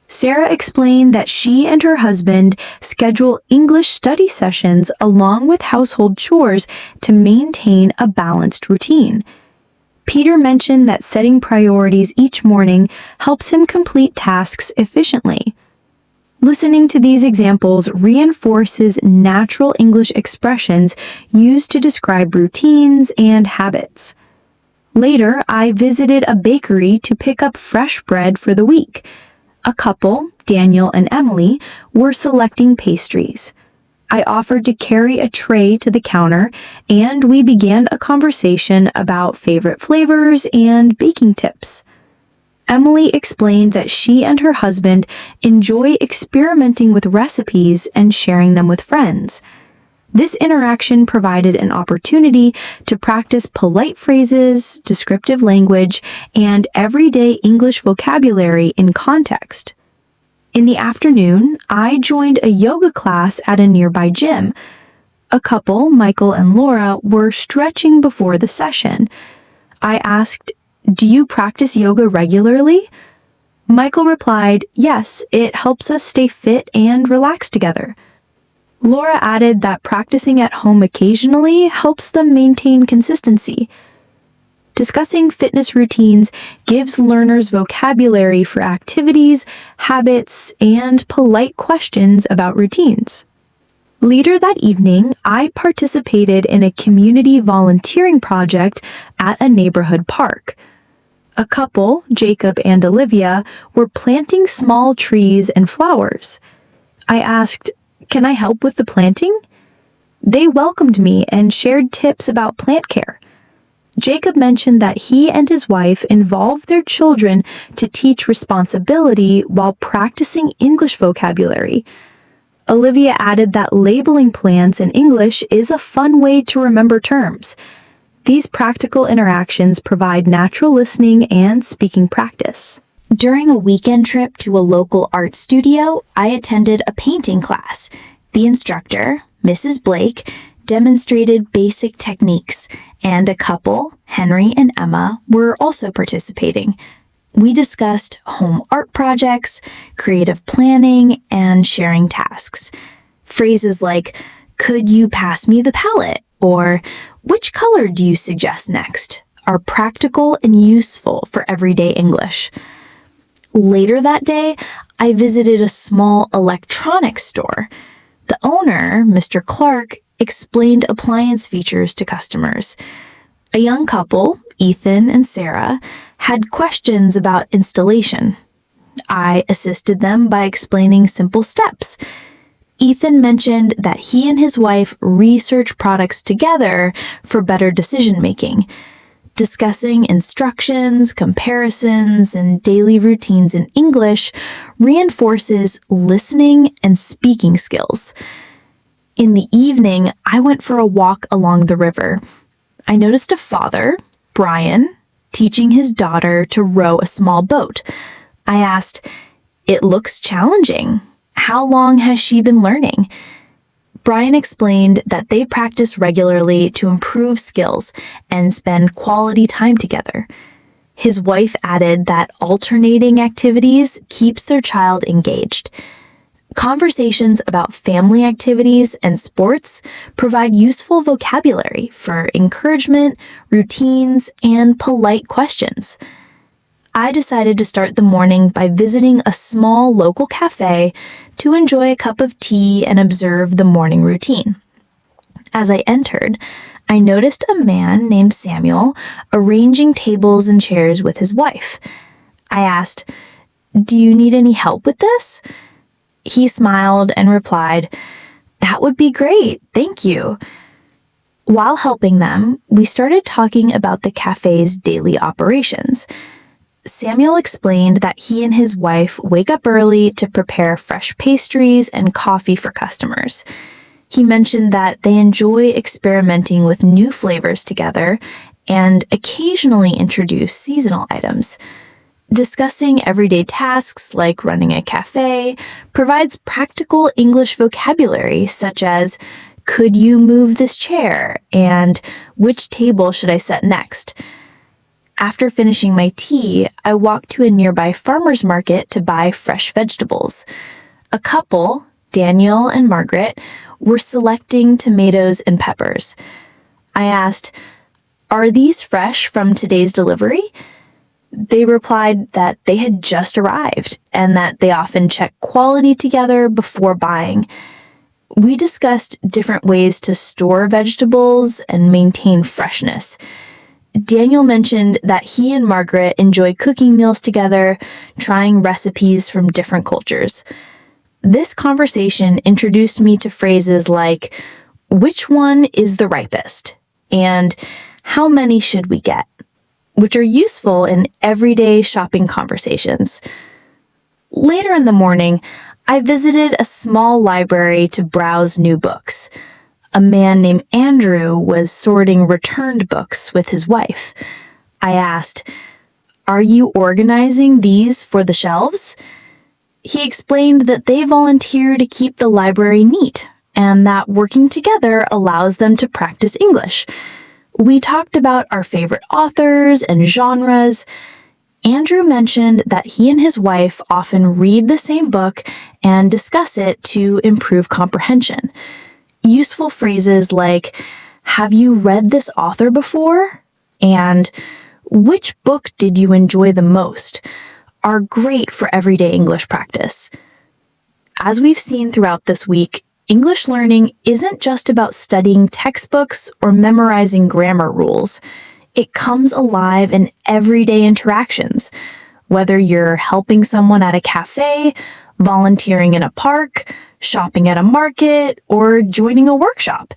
Sarah explained that she and her husband schedule English study sessions along with household chores to maintain a balanced routine. Peter mentioned that setting priorities each morning helps him complete tasks efficiently. Listening to these examples reinforces natural English expressions used to describe routines and habits. Later, I visited a bakery to pick up fresh bread for the week. A couple, Daniel and Emily, were selecting pastries. I offered to carry a tray to the counter, and we began a conversation about favorite flavors and baking tips. Emily explained that she and her husband enjoy experimenting with recipes and sharing them with friends. This interaction provided an opportunity to practice polite phrases, descriptive language, and everyday English vocabulary in context. In the afternoon, I joined a yoga class at a nearby gym. A couple, Michael and Laura, were stretching before the session. I asked, "Do you practice yoga regularly?" Michael replied, "Yes, it helps us stay fit and relax together." Laura added that practicing at home occasionally helps them maintain consistency. Discussing fitness routines gives learners vocabulary for activities, habits, and polite questions about routines. Later that evening, I participated in a community volunteering project at a neighborhood park. A couple, Jacob and Olivia, were planting small trees and flowers. I asked, "Can I help with the planting?" They welcomed me and shared tips about plant care. Jacob mentioned that he and his wife involved their children to teach responsibility while practicing English vocabulary. Olivia added that labeling plants in English is a fun way to remember terms. These practical interactions provide natural listening and speaking practice. During a weekend trip to a local art studio, I attended a painting class. The instructor, Mrs. Blake, demonstrated basic techniques, and a couple, Henry and Emma, were also participating. We discussed home art projects, creative planning, and sharing tasks. Phrases like, "Could you pass me the palette?" or "Which color do you suggest next?" are practical and useful for everyday English. Later that day, I visited a small electronics store. The owner, Mr. Clark, explained appliance features to customers. A young couple, Ethan and Sarah, had questions about installation. I assisted them by explaining simple steps. Ethan mentioned that he and his wife research products together for better decision-making. Discussing instructions, comparisons, and daily routines in English reinforces listening and speaking skills. In the evening, I went for a walk along the river. I noticed a father, Brian, teaching his daughter to row a small boat. I asked, "It looks challenging. How long has she been learning?" Brian explained that they practice regularly to improve skills and spend quality time together. His wife added that alternating activities keeps their child engaged. Conversations about family activities and sports provide useful vocabulary for encouragement, routines, and polite questions. I decided to start the morning by visiting a small local cafe to enjoy a cup of tea and observe the morning routine. As I entered, I noticed a man named Samuel arranging tables and chairs with his wife. I asked, "Do you need any help with this?" He smiled and replied, "That would be great, thank you." While helping them, we started talking about the cafe's daily operations. Samuel explained that he and his wife wake up early to prepare fresh pastries and coffee for customers. He mentioned that they enjoy experimenting with new flavors together and occasionally introduce seasonal items. Discussing everyday tasks like running a cafe provides practical English vocabulary such as, "Could you move this chair?" and "Which table should I set next?" After finishing my tea, I walked to a nearby farmer's market to buy fresh vegetables. A couple, Daniel and Margaret, were selecting tomatoes and peppers. I asked, "Are these fresh from today's delivery?" They replied that they had just arrived and that they often check quality together before buying. We discussed different ways to store vegetables and maintain freshness. Daniel mentioned that he and Margaret enjoy cooking meals together, trying recipes from different cultures. This conversation introduced me to phrases like, "Which one is the ripest?" and "How many should we get?" which are useful in everyday shopping conversations. Later in the morning, I visited a small library to browse new books. A man named Andrew was sorting returned books with his wife. I asked, "Are you organizing these for the shelves?" He explained that they volunteer to keep the library neat and that working together allows them to practice English. We talked about our favorite authors and genres. Andrew mentioned that he and his wife often read the same book and discuss it to improve comprehension. Useful phrases like, "Have you read this author before?" and "Which book did you enjoy the most?" are great for everyday English practice. As we've seen throughout this week, English learning isn't just about studying textbooks or memorizing grammar rules. It comes alive in everyday interactions, whether you're helping someone at a cafe, volunteering in a park, shopping at a market, or joining a workshop.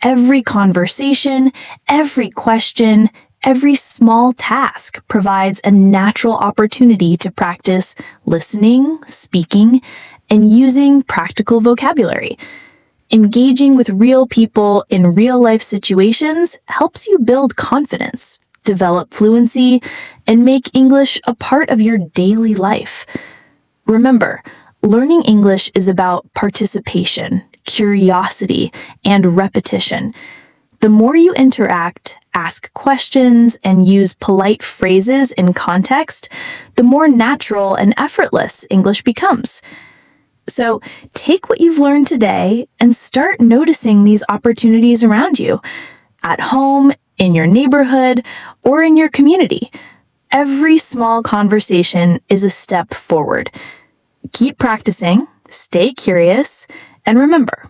Every conversation, every question, every small task provides a natural opportunity to practice listening, speaking, and using practical vocabulary. Engaging with real people in real-life situations helps you build confidence, develop fluency, and make English a part of your daily life. Remember, learning English is about participation, curiosity, and repetition. The more you interact, ask questions, and use polite phrases in context, the more natural and effortless English becomes. So take what you've learned today and start noticing these opportunities around you, at home, in your neighborhood, or in your community. Every small conversation is a step forward. Keep practicing, stay curious, and remember,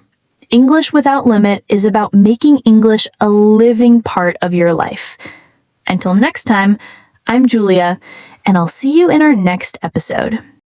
English Without Limit is about making English a living part of your life. Until next time, I'm Julia, and I'll see you in our next episode.